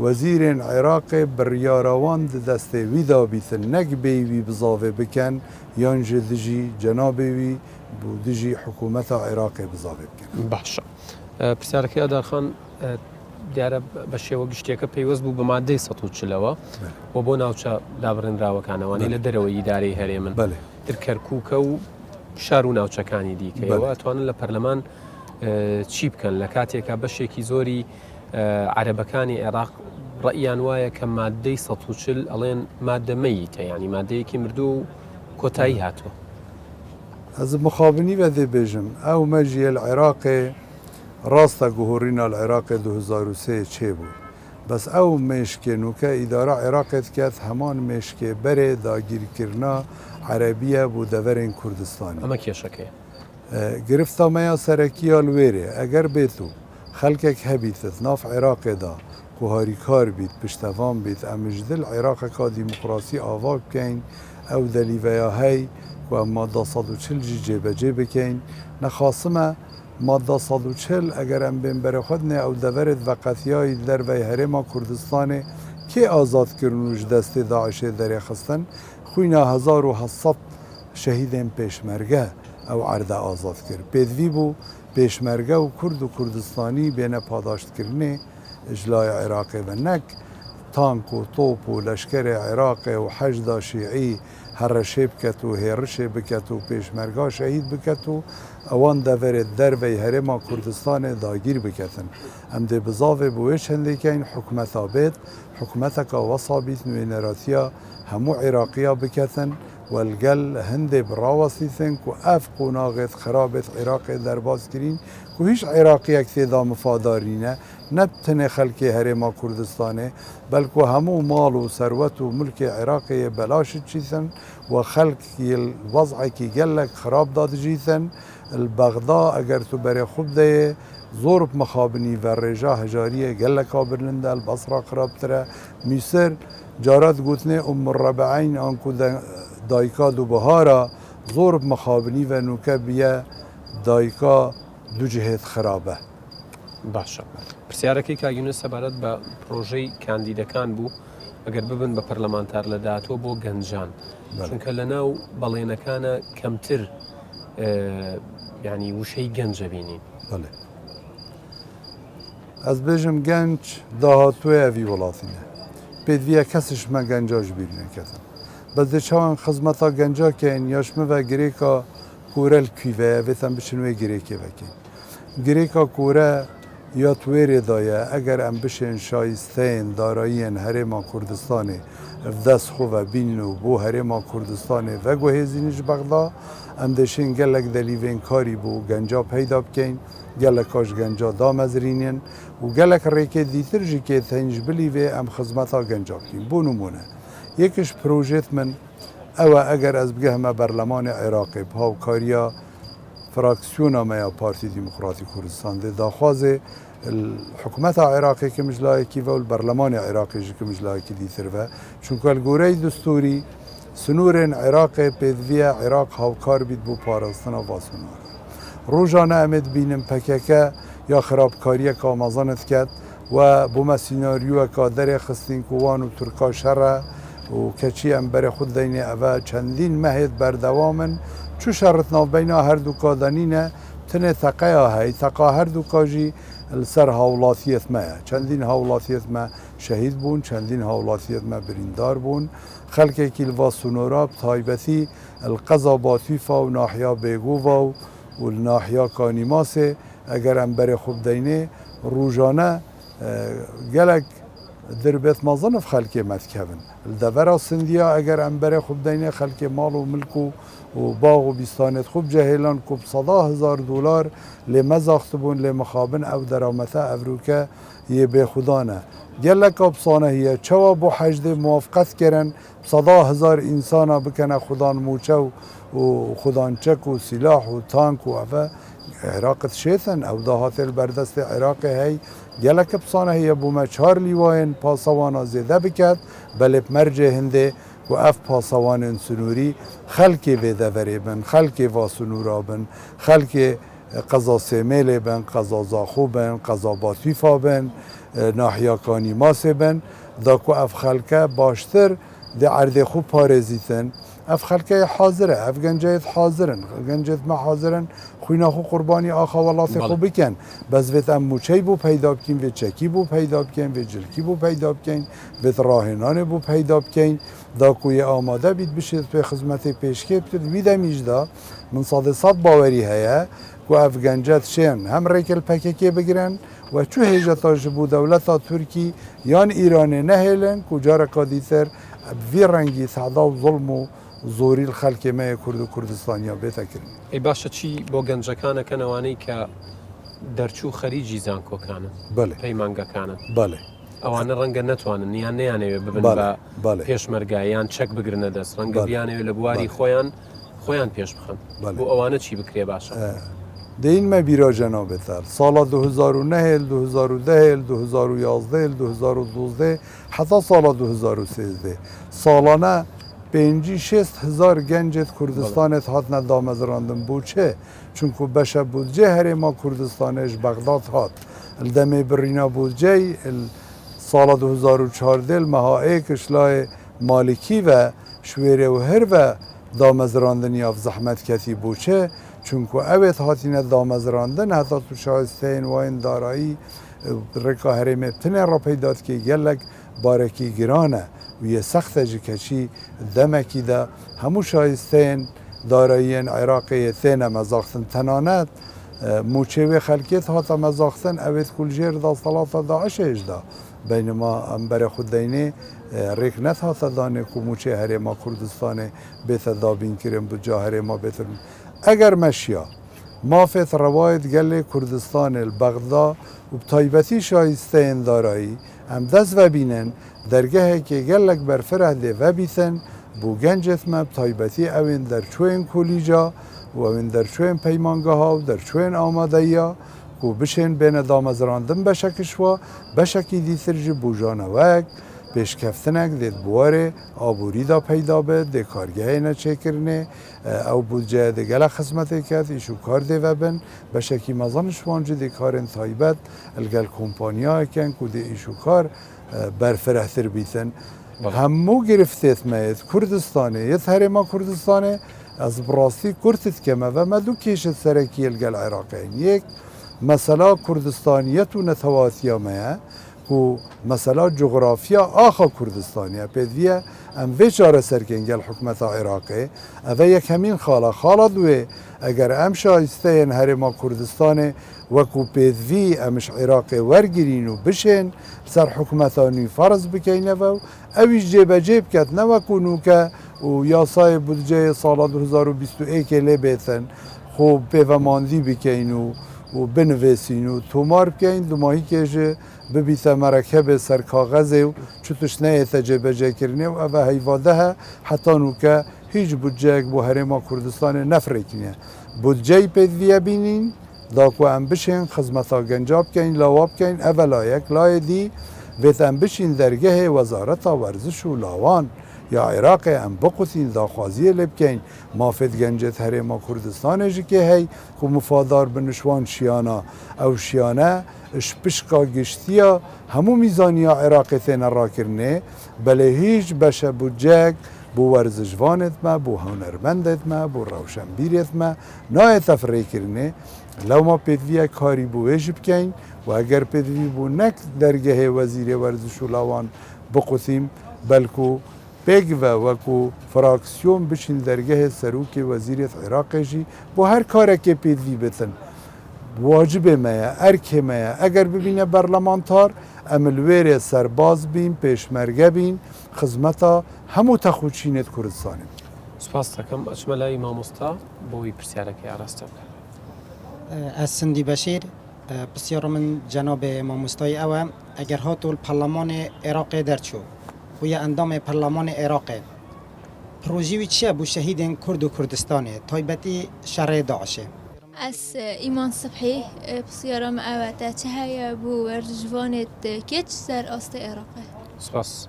وزیر عراق بریاروان دسته ویدا بیتن نگ بیوی بزاوه بکن یانج دجی جنابی وی بو دجی حکومت عراق بزاوه بکن باشە پرسیارەکەی ئەدارخان دیارە بە شێوە گشتێکە پێیوەست بوو بە مادەی ١40ەوە و بۆ ناوچە دابڕێنراوەکانەوەی لە دەرەوەی ئیدارەی هەرێمن تر کەرکووکە و شار و ناوچەکانی دیکەوە ئەتوانن لە پەرلەمان چی بکەن لە کاتێکە بەشێکی زۆری عەرەبەکانی عێراق ڕەئیان وایە کە مادەی ١40 ئەڵێن مادە مەیتە ینی مادەیەکی مردوو و کۆتایی هاتووە از مخابنی بده بجم او مجی العراق راستا گهورینا العراق 2003 چه بود بس او مشکه نوکه اداره عراقت کت همان مشکه بره داگیر کرنا عربیه بو دورین کردستانی اما کێشەکەی گرفتا میا سرکی الویره اگر بیتو خلقك هبیتت ناف عراق دا کوهاری کار بیت پشتوان بیت امجدل عراق کا دموکراسی آوا بکن او دلیویا هی و ماده 140 جیبه بکن نخاسمه ماده 140 اگر ام بین بر خود نه او دورت وقتیای در و هرما کردستان که آزاد کردن و دست داعش در خستن خوینا 1700 شهیدین پیشمرگه او عرض آزاد کرد. پیدوی بو پیشمرگه و کرد و کردستانی بین پاداشت کردن اجلای عراقی و نک تانک و طوپ و لشکر عراقی و حشد شیعی هرشه بکت و هرشه بکت و پیشمرگه شهید بکت و اوان دور دروی هرما کردستان داگیر بکتن. ام ده بزاوه بویش هنده که این حکمت آبید حکمت که وصابیت نوینراتیا همو عراقیا بکتن والگل هنده براوسیتن که اف قناغت خرابت عراق در باز کرین که هیچ عراقی اکتیدا مفادارینه نبتنه خلق هرما کردستانه بلکه همو مال و ثروت و ملک عراقی بلاشت چیتن و خلق الوضع کی گلک خراب داد جیتن البغدا اگر تو برای خوب ده زور مخابنی و رجا هجاریه گلک آبرلنده البصره خراب تره میسر جارات گوتنه الربعین آنکو دایکا دو بهارا زور مخابنی و نوکه بیه دایکا دو جهت خرابه. باشە پرسیارەکەی کاگیونە سەبارەت بە پرۆژەی کاندیدەکان بوو ئەگەر ببن بە پەرلەمانتار لە داهاتوە بۆ گەنجان چونکە لە ناو بەڵێنەکانە کەمتر ینی وشەی گەنجە بینین. بله از بێژم گەنج داهاتوێ ئەوی وڵاتینە پێدویە کەسشمە گەنجاش بیر نەکەتن بەس دەچوان خزمەتا گەنجا کەین یاشمە گرێکا کورەل کویڤەیە بێتەن بچن وێ گرێکێ بکەین گرێکا کورە یا توێرێ دایە ئەگەر ئەم بشێن شایستەین داراییەن هەرێما کوردستانê دەست xwe bînin û بۆ herêma Kurdistanê veguhêzîniş bexda em dêşên gelek delîvên karî bû genca peyda bikein geleka ji genca damezrînin û gelek rêkê dîtir jî kê tên ji bilîvê em xizmeta genca bikîn. Bû nimûne yekî ji projêt min ew e eger ez bigeh me berlemanê Iraqê bi hawkariya fraksiyona me ya Partî Demokratîk Kurdistan dê daxwazê حکومت عراقی که مجلایکی و البرلمان عراقی که مجلایکی دیتر و چون که الگوره دستوری سنور عراق پیدوی عراق هاوکار بید بو پاراستنا و سنور روزانه امید بینم پککه یا خرابکاری که آمازانت کرد و بوم سیناریو که در خستین کوان و ترکا شره و کچی ام بر خود دینه اوه چندین مهد بردوامن چو شرط ناو بینا هر دو کادنینه تنه تقیه های تقا هر دو کاجی السر هاولاتیت ما چندین هاولاتیت ما شهید بون چندین هاولاتیت ما بریندار بون خلقی که الوا سنورا تایبتی القضا باطیفا و ناحیا بیگووا و الناحیا کانیماسه اگر ام بر خوب دینه روزانه گلک دربت مازنف خلقی متکبن الدورا سندیا اگر ام بر خوب دینه خلق مال و ملک و باغ و بیستانت خوب جهیلان کب $100,000 لمزاخت بون لمخابن او درامته افروکه یه به خدانه گلک ابسانه هیه چوا بو حجد موافقت کرن $100,000 انسانا بکنه خدان موچه و خدانچک و سلاح و تانک و افه عراقت شیطن او دهات البردست عراق هی گلک ابسانه هیه بو ما 4 لیواین پاسوانا زیده بکد بله مرجع هنده و اف پاسوان سنوری خلقی ویده وری بن خلقی واسنورا بن خلقی قضا سیمیل بن قضا زاخو بن قضا باطیفا بن ناحیا کانی ماسه بن دا که اف خلقه باشتر ده عرض خوب پارزیتن اف خلقه حاضره اف گنجایت حاضرن گنجایت ما حاضرن خوینا خو قربانی آخا ولات خو بکن بس ویت ام موچی بو پیدا بکن ویت چکی بو پیدا بکن ویت جلکی بو پیدا بکن ویت راهنان بو پیدا بکن دا کوی آماده بید بشید به خدمت پیشکی بتید ویده میجدا من صد باوری هیا که اف گنجات شین هم ریکل پککی بگیرن و چو هیجتاش بو دولتا ترکی یان ایران نهیلن کجا رکا دیتر وی رنگی تعدا و ظلم و زۆری خەڵکی مەیە کورد و کوردستانیا بێتەکردن. ئەی باشە چی بۆ گەنجەکانەکەنەوانەی کە دەرچوو خەریجی زانکۆکانن پەیمانگەکانن بەڵێ ئەوانە ڕەنگە نەتوانن یان نەیانەوێ ببن بە پێشمەرگایان چەک بگرنە دەست ڕەنگە بیانەوێت لە بواری خۆیان پێش بخەن بۆ ئەوانە چی بکرێ باشە. دەینمە بیرا جەنابێتەر ساڵا 2009 2010 2011 2012 حتا ساڵا 2013 ساڵانە 5-6 گنجت کردستانت هات ندامزراندن بو چه؟ چونکو بشه بودجه هرما کردستانش بغداد هات الدمه برینا بودجه سال 2014 مها کشلای مالکی و شویره و هر و دامزراندنی اف زحمت کتی بوچه چونکو اوید هاتین دامزراندن حتی تو شایستین و این دارایی رکا هرم ابتنه را پیداد که گلک بارکی گرانه و یه سخت جکشی دمکی ده همو شایستین دارایین عراقی تینه مزاختن تنانت موچه و خلکیت هاتا مزاختن اوید کل جیر دا صلاة داعش اجدا بینما امبر خود دینه ریک نت هاتا دانه که موچه هرما کردستان بیت دابین کرم بجا هرما بیتر اگر مشیا مافت روایت گل کردستان البغدا و بطایبتی شایسته دارایی هم دست و بینن درگه که گلک برفره ده و بیتن بو گنجت ما بطایبتی اوین در چوین کولیجا و اوین در چوین پیمانگاه ها و در چوین آماده یا و بشین بین دامزراندن بشکش و بشکی دیتر جی بوجانوک پیشکفتنک دید بواره آبوری دا پیدا بید دی کارگه اینا چه کرنه او بودجه دی گله خدمت کرد ایشو کار دی و بین بشکی مزانش وانجه دی کارن تایبت الگل کمپانیا کن که دی ایشو کار برفرهتر بیتن همو گرفتیت مید کردستانه یه هرما کردستانه از براستی کردت کمه و مدو کشت سرکی الگل عراقین یک مثلا کردستانیت و نتواتیا مه و مثلا جغرافیا آخا کردستانیه پیدویه ام ویچاره سرکنگل حکمت عراقی اوه یک همین خالا دوه اگر ام شایسته این هرما کردستان وکو پیدوی امش عراقی ورگرین و بشین سر حکمتانی فرض بکینه و اویش جیب جیب کت نوکو نوکه و یاسای بودجه سال 2021 لی بیتن خوب پیوماندی بکین و بنویسین و تومار بکین دماهی که ببیته مرکب سر کاغذ و چطوش نه تجربه کرنه و اوه هیواده حتی نوکه هیچ بودجه بو هرما کردستان نفره کنه بودجه پیدویه بینین داکو ام بشین خدمتا گنجاب کن لاواب کن اوه لایک لای دی ویت ام بشین درگه وزارت ورزش و لاوان یا عراق ام بقوتین داخوازی لبکین مافد گنجت هرما کردستان جی که هی که مفادار بنشوان شیانا او شیانه اشپشقا گشتیا همو میزانیا عراق تین را کرنه بله هیچ بشه بودجک بو ورزشوانت ما بو هنرمندت ما بو روشنبیرت ما نای تفریه کرنه لو ما پیدویه کاری بو ویجب کن و اگر پیدوی بو نک درگه وزیر ورزش و لاوان بقوتیم بلکو پیگ و وکو فراکسیون بشین درگه سروک وزیرت عراق جی بو هر کاره که پیدوی بتن واجب مایا ارک مایا اگر ببینه برلمانتار املویر سرباز بین پیشمرگه بین خدمتا همو تخوچینت کردستانیم سپاس دەکەم ئەچمە لای مامۆستا بۆی پرسیارەکەی ئاراستە بکەن. از سندی بشیر بسیار من جناب مامۆستای ئەوە ئەگەر هاتو الپەرلەمان عێراقی دەرچوو و یا ئەندامێ پەرلەمان عێراقی پرۆژیوی چییە بۆ شەهیدên کورد و کوردستانê تایبەتی شەڕێ داعشê از ایمان صبحی بسیارم اوته چه هیا بو ورجوانت کچ سر است عراقه سپاس.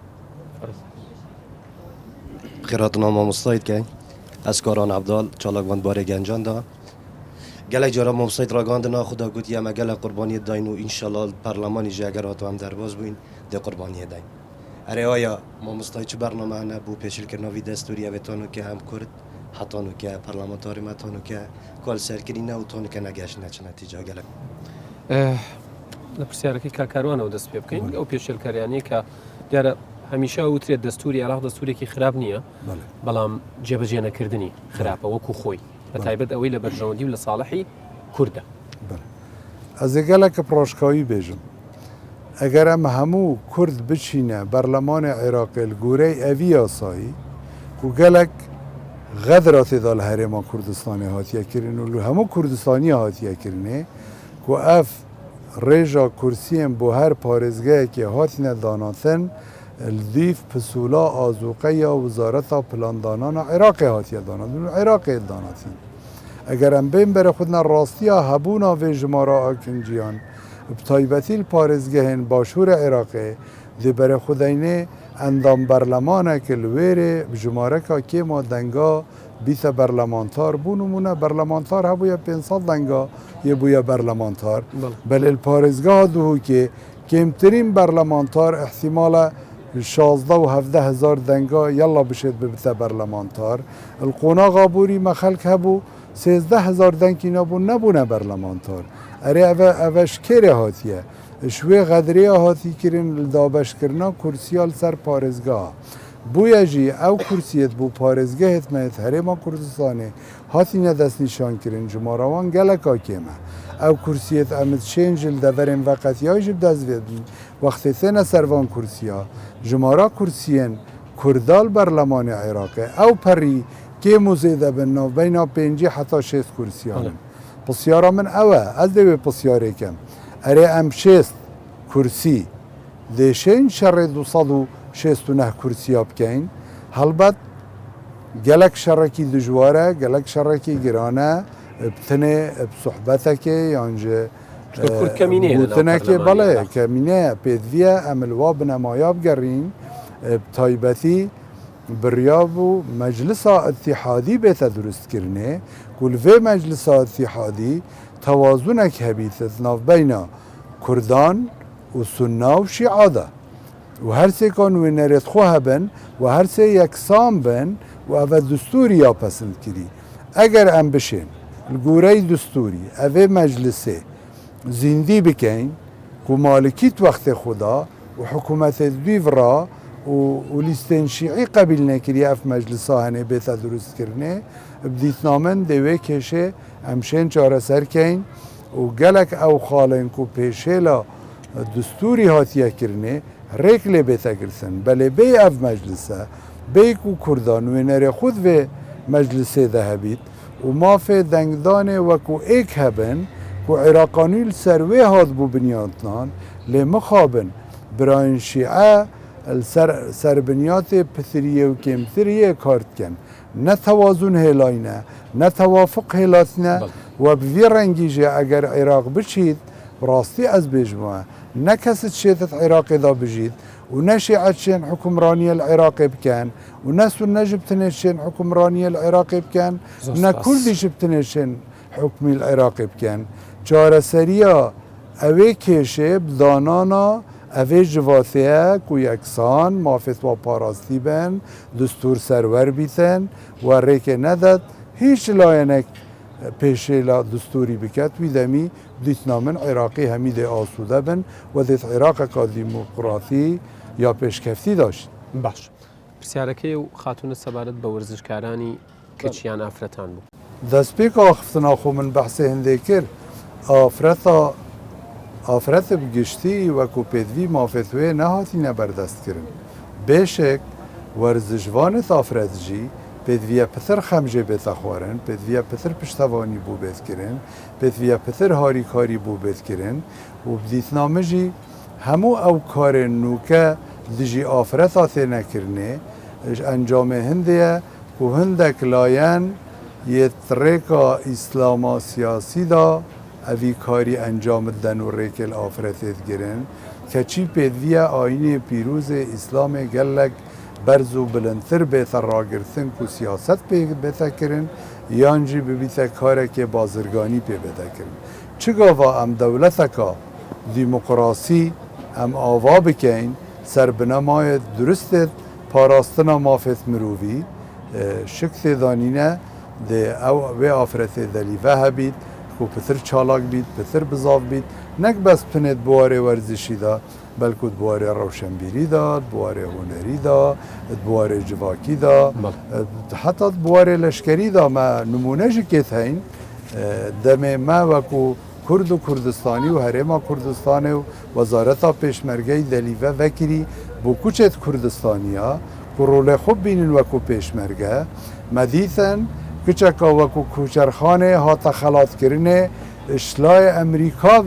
خیراتنا مامۆستایت کەین ئەس کۆران عەبداڵ چالاکوان بارێ گەنجان دا gelek cara مامۆستایت ڕاگاندنا خدا گوتی ئەمە gelek قوربانیت داین و ئینشەڵا پەرلەمانی ژێ ئەگەر هاتووە ئەم دەرباز بووین دێ قوربانیە داین ئەرێ ئایا مامۆستای چ بەرنامە هەنە بۆ پێشلکردنەوەی دەستوری ئەوێتانوکە هەم کورد هەتانوکە پەرلەمانتاری مەتانوکە کۆل سەرکردینە و تۆنکە نەگەشتنە چ نەتیجە gelek لە پرسیارەکەی کاکاروانەوە دەست پێ بکەین ئەو پێشێلکاریانەیە کە دیارە هەمیشە وترێت دەستوری عێراق دەستورێکی خراپ نییە بەڵام جێبەجێ نەکردنی خراپە وەکو خۆی بە تایبەت ئەوەی لە بەرژەوەندی و لە ساڵحی کووردە. از gelek پڕۆشکاوی بێژم ئەگەر ئەم هەموو کورد بچینە بەرلەمانی عێراقی گورەی ئەوی یاسایی و gelek غەدرا تێدا لە هەرێما کوردستانی هاتیەکردن و هەموو کوردستانی هاتیەکردنێ و ئەف ڕێژا کورسیên بۆ هەر پارێزگایەکی هاتینە داناتن دیف پسولا ئازوقەیە وزارەتا پلاندانانە عێراقی هاتیە داناتن و عێراقی داناتین ئەگەر ئەم بین بەرە خودنە ڕاستیە هەبوونا vê jimara ئاکنجیان بتایبەتی پارێزگەهên باشوورە عێراقê dê bere xwedeyinê endam berlemaneke li wêrê bi jimareka kêma denga bîte berlemantar bû nimûne berlemantar hebûye 500 denga yê bûye berlemantar belê li parêzgeha Duhokê کمترین برلمانتار احتمالا 16 و 17 هزار دنگا یلا بشید ببته برلمانتار القونا غابوری ما خلق هبو 13 هزار دنگی نبونه برلمانتار اره اوش کره هاتیه شوی غدری هاتی کرن دابش کرنا کرسیال سر پارزگاه بویا جی او کرسیت بو پارزگاه هتمت هرما کردستانه هاتی ندست نشان کرن جماروان گلکا کیمه او کرسیت امد شنجل دورن وقت یا جب دزوید وقتی تنه سروان کرسیا جمارا کرسیین کردال برلمان عراقه او پری که مزیده بنا بینا 5 حتی 6 کرسیانن پسیارا من اوه از دوی پسیاره کم اره ام 6 کرسی دیشین شر 269 کرسیا بکن هلبت گلک شرکی دجواره گلک شرکی گرانه بتنه بصحبتك یانجه كرد كمينه بوتنه که بله کمینه پیدویه عمل واب نمایاب گرین بطایبتی بریاب و مجلس اتحادی بیت درست کرنه کل و مجلس اتحادی توازنک هبیت ناف بین کردان و سنه و شیعه ده و هر سه کن و نرد خواه بن و هر سه یکسان بن و او دستوری یا پسند کری اگر ام بشین الگوره دستوری اوه مجلسه زندی بکن که مالکیت وقت خدا و حکومت دویو را و لیستین شیعی قبیل نکری اف مجلسه هنه بیتا درست کرنه بدیت نامن دوه کشه همشین چاره سر کن و گلک او خالن که پیشه لا دستوری هاتیه کرنه ریکل بیتا کرسن بله بی اف مجلسه بی کو کردان و نره خود و مجلسه ده هبید و مافه دنگدان وکو ایک هبن که عراقانی سروی هاد بو بنیادنان لمخابن براین شیعه سر بنیات پثریه و کمتریه کارت کن نه توازن هلاینه نه توافق هلاتنه و بوی رنگیجه اگر عراق بچید براستی از بجموه نه کسی شیطت عراق دا بجید و نه شیعه چین حکمرانی العراق بکن و نه سنه جبتنشین حکمرانی العراق بکن نه کردی جبتنشین حکمی العراق بکن چاره سریا اوه کشه بدانانا اوه جواتیه که یکسان مافت و پاراستی بن دستور سرور بیتن و ریک ندد هیچ لاینک پیشه لا دستوری بکت ویدمی دیتنامن عراقی همید آسوده بن و دیت عراق که دیموکراتی یا پیشکفتی داشت باش پرسیارەکەی و خاتونە سەبارەت بە وەرزشکارانی کچیان ئافرەتان بوو دەست پێک ئاخفتنا خۆ من بەحسێ هەندێک کرد ئافرەتە بگشتی وەکو پێدوی مافێتوێ نەهاتینە بەردەستکردن بێشێک وەرزشوانت ئافرەتجی پێدویە پتر خەمژێ بێتە خوارن پێدویە پتر پشتەوانی بوو بێتکردن پێدویە پتر هاریکاری بوو بێتکردن و بدیتنامەژی هەموو ئەو کارێن نوکە دژی ئافرەتا تێ نەکردنێ ئەنجامێ هەندەیە و هەندێک لایەن یەتڕێکا ئیسلاما سیاسیدا ئەوی کاری ئەنجام بدەن و ڕێکل ئافرەتێت گرن کەچی پێدویە ئاینێ پیرۆزێ ئیسلامێ گەلک بەرز و بلندتر بێتە ڕاگرتن و سیاست پێ بێتەکردن یانجی ببیتە کارێکێ بازرگانی پێ بێتەکردن چگاوا ئەم دەولەتەکە دیموکراسی ئەم ئاوا بکەین سربنامای درستت پاراستنا مافت مروی شکل دانینه ده او و آفرت دلیوه هبید که پتر چالاک بید پتر بزاف بید نک بس پنت بواره ورزشی دا بلکه بواره روشنبیری دا بواره هنری دا بواره جواکی دا حتی بواره لشکری دا ما نمونه جکت هین دم ما وکو کرد و کردستانی و هرما کردستانی و وزارت پیشمرگی دلیوه وکری بو کوچت کردستانیا که رول خوب بینن وکو پیشمرگه مدیتن کچکا وکو کوچرخانه هاتا خلات کرنه اشلای امریکا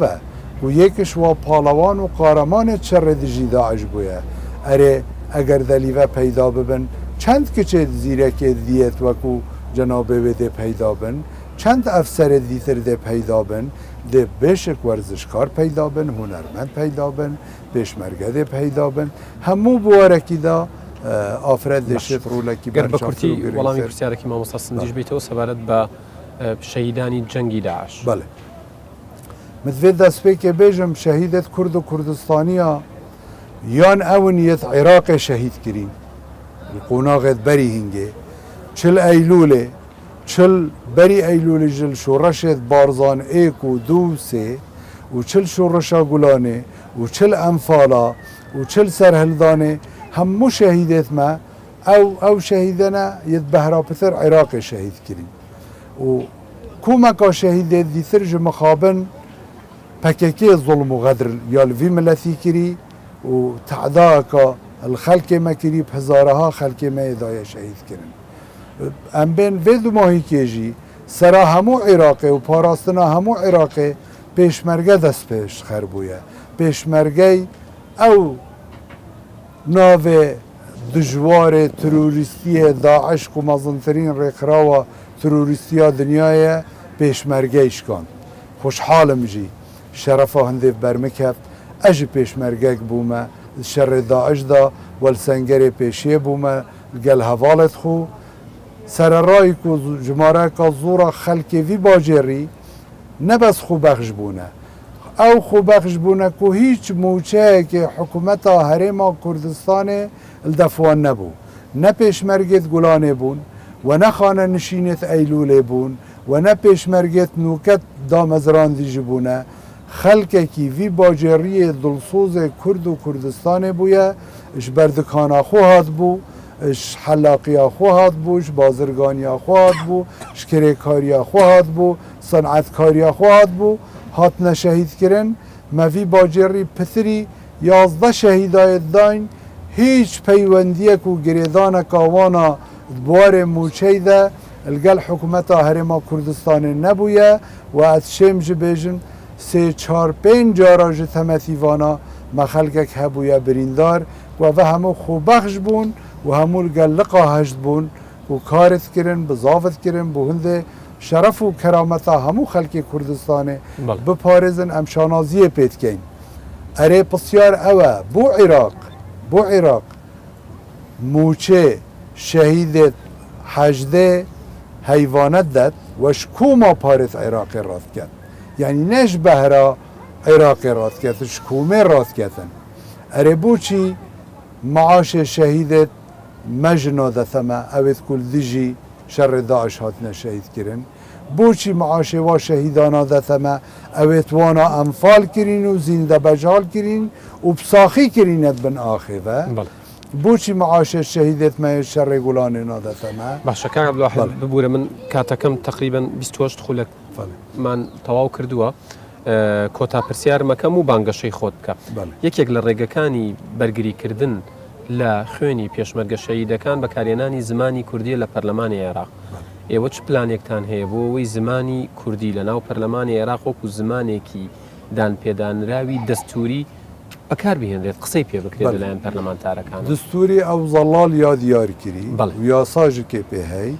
و یکش و پالوان و قارمان چر دجی داعش بویه اره اگر دلیوه پیدا ببن چند کچه زیرک دیت وکو جناب ویده پیدا بن چند افسر دیتر ده پیدا بن ده بشک ورزشکار پیدا بن هنرمند پیدا بن پیشمرگه ده پیدا بن همو بوارکی دا ئافرەت دەشێت ڕوولەکی گەر بە کورتی وەڵامی پرسیارێکی مامۆستا سندیش بیتەوە سەبارەت بە شەهیدانی جەنگی داعش بەڵێ مثل دست پی که بیجم شهیدت کرد و کردستانیا یان اونیت عراق شهید کرین قوناغت بری هنگه چل ایلوله چل بری ایلوله جل شورشت بارزان ایک و دو سه و چل شورشا گلانه و چل انفالا و چل سرهلدانه همو شهیدت ما او شهیدنا ید بهرا پتر عراق شهید کرین و کومکا شهیدت دیتر جمخابن پککی ظلم و غدر یالوی ملتی کری و تعداء الخلق ما کری بهزارها خلق ما ادای شهید کرن ام بین وید ماهی کیجی سرا همو عراقه و پاراستنا همو عراقه پیشمرگه دست پیش خربویه پیشمرگه او ناو دجوار تروریستی داعش و مزنترین ریقراو تروریستی دنیای پیشمرگهش کن خوشحالم جی شرفه هنده برمکفت اج پیشمرگه بومه شر داعش دا والسنگر پیشیه بومه گل حوالت خو سر رای کو جماره که زورا خلکی وی باجری نبس خو بخش بونه او خو بخش بونه که هیچ موچه که حکومت هرما کردستان الدفوان نبو نه پیشمرگت گلانه بون و نه خانه نشینت ایلوله بون و نه پیشمرگت نوکت دامزران دیجی بونه خلقه کی وی باجری دلسوز کرد و کردستان بویه اش بردکانا خو هات بو اش حلاقیا خو هات بو اش بازرگانیا خو هات بو اش کریکاریا خو هات بو صنعتکاریا خو هات بو هات نشهید کرن ما وی باجری پتری 11 شهیدای داین هیچ پیوندیه کو گریدان کاوانا بوار موچه ده الگل حکومت هرما کردستان نبویه و از شمج بیجن 3-4-5 جارا جتمتیوانا ما خلقک هبویا بریندار و همو خوبخش بون و همو لقا هشت بون و کارت کرن بزافت کرن به هنده شرف و کرامت همو خلق کردستانه بپارزن امشانازی پیت کن اره پسیار اوه بو عراق موچه شهید حجده حیوانت داد و شکوما پارت عراق راد کرد یعنی نش بهرا عراق راد کرد شکومه راد کردن اره بوچی معاش شهیدت مجنو دثما اوید کل دیجی شر داعش هاتنا شهید کرن بوچی معاش و شهیدانا دثما اوید وانا انفال کرین و زنده بجال کرین و بساخی کرینت بن آخیوه بوچی معاش شهیدت ما شر گلانه نادثما باشا كان عبد الواحد ببوره من كاتكم تقريبا 28 دخولك من تواو كردووە کۆتا پرسیار مەکەم و بانگەشەی خۆت بکە یەکێک لە ڕێگەکانی بەرگریکردن لە خوێنی پێشمەرگە شەهیدەکان بەکارهێنانی زمانی کوردی لە پەرلەمانی عێراق ئێوە چ پلانێکتان هەیە بۆ ئەوەی زمانی کوردی لە ناو پەرلەمانی عێراق وەکو زمانێکی دانپێدانراوی دەستوری بەکار بهێنرێت قسەی پێ بکرێت لەلایەن پەرلەمانتارەکان دستوری ئەو زەڵال یا دیار کردی و یاساژێکێ پێ هەی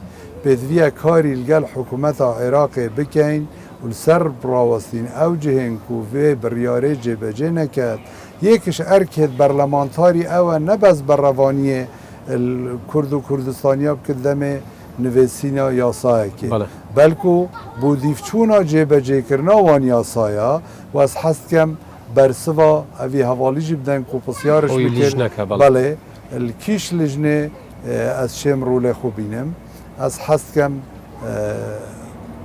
پێدویە کاری لەگەڵ حکوومەتە عێراقێ بکەین و سەر بڕاوەستین ئەو جهێن و vê biryarê jêbecê neket yêkiş erkêt berlemantarî ew e nebez berrevaniyê Kurd û Kurdistaniya bikir demê nivêsîna yasayekê belku bû dîvçûna jêbecêkirina wan yasaya we ez hez dikem bersiva evî hevalî jî bidin ku pisyariş bikir belê kîş lijnê ez şêm rolê xwe bînim ez hez dikem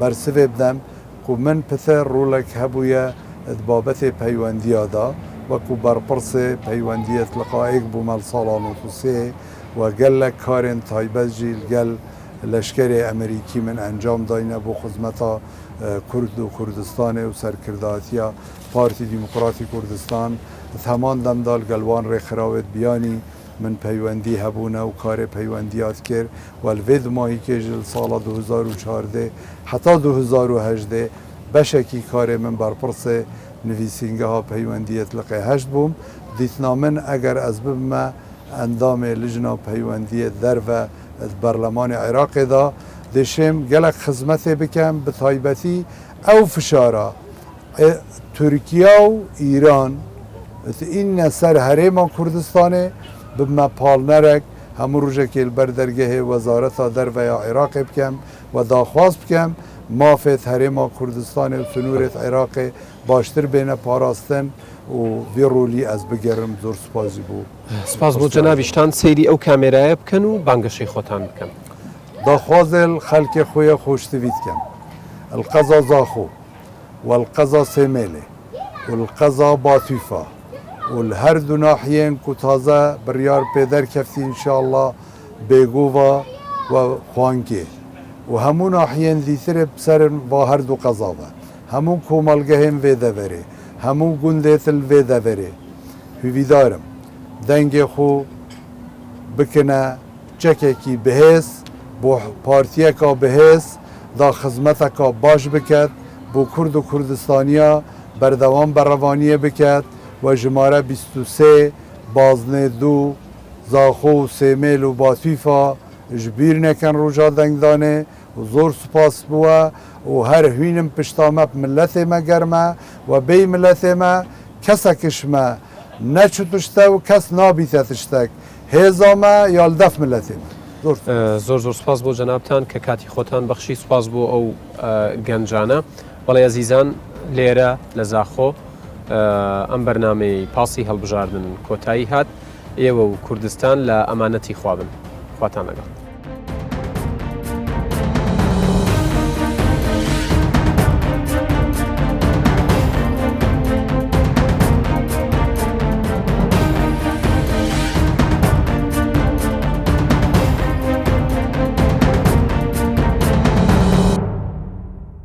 bersivê bidem ku min piter rolek hebûye di babetê peywendiya da wekû berpirsê peywendiyê liqayek bû me li sala 93 we gelek karên taybet jî gel leşkerê Emerîkî min encam dayne bû xizmeta Kurd û Kurdistanê û serkirdatiya Partî Demokratîk Kurdistan heman demda li gel wan rêxirawê biyanî من پیوندی هبونه و کار پیوندیات کرد و الوید ماهی که جل سال 2014 حتی 2018 بشکی کار من برپرس نویسینگه ها پیوندیت لقی هشت بوم دیتنا من اگر از بم اندام لجنا پیوندی در و برلمان عراق دا دشم گلک خدمت بکم به تایبتی او فشارا ترکیه و ایران این سر حریم کردستانه بما پالنرک همو روزه که البردرگه وزارت در و یا عراق بکم و داخواست بکم مافێت هەرێما کوردستانی و سنوورێت عێراقی باشتر بێنە پاراستن و vê rolî ez bigerim zor spazî bû. سپاس بۆ جەنابیشتان سەیری ئەو کامێرایە بکەن و بانگەشەی خۆتان بکەن. داخوازل خەلکێ خۆیە خۆشتوی بکەن. القەزا زاخۆ والقەزا سێمێلێ والقەزا باتویفا والهەردوو ناحiyên ku taze biryar pê derkefî inşallah bêgova ve xwankê û hemû nahiyên dîtirê serin va herdû qeza ve. Hemû komalgehên vê deverê, hemû gundê til vê deverê. Hüvîdarim dengê xwe bikine çekekî bihêz بۆ پارتیەکە بەهێز دا خزمەتەکە باش بکات بۆ کورد و کوردستانیا بەردەوام بەڕەوانیە بکات و ژمارە 23 بازنێ دوو زاخۆ و سێمێل و باتویفا ji bîr nekin roja dengdanê û zor spas bûye û her hwînim pişta me milletê me germe we bêy milletê me kesekiş me neçû tişte û kes nabîte tiştek hêza me ya li def milletê me. زۆر زۆر سپاس بۆ جەنابتان کە کاتی خۆتان بەخشی سپاس بۆ ئەو گەنجانە بەڵێ ئەزیزان لێرە لە زاخۆ ئەم بەرنامەی پاسی هەڵبژاردن کۆتایی هات ئێوە و کوردستان لە ئەمانەتی خوابن خواتان لەگەڵ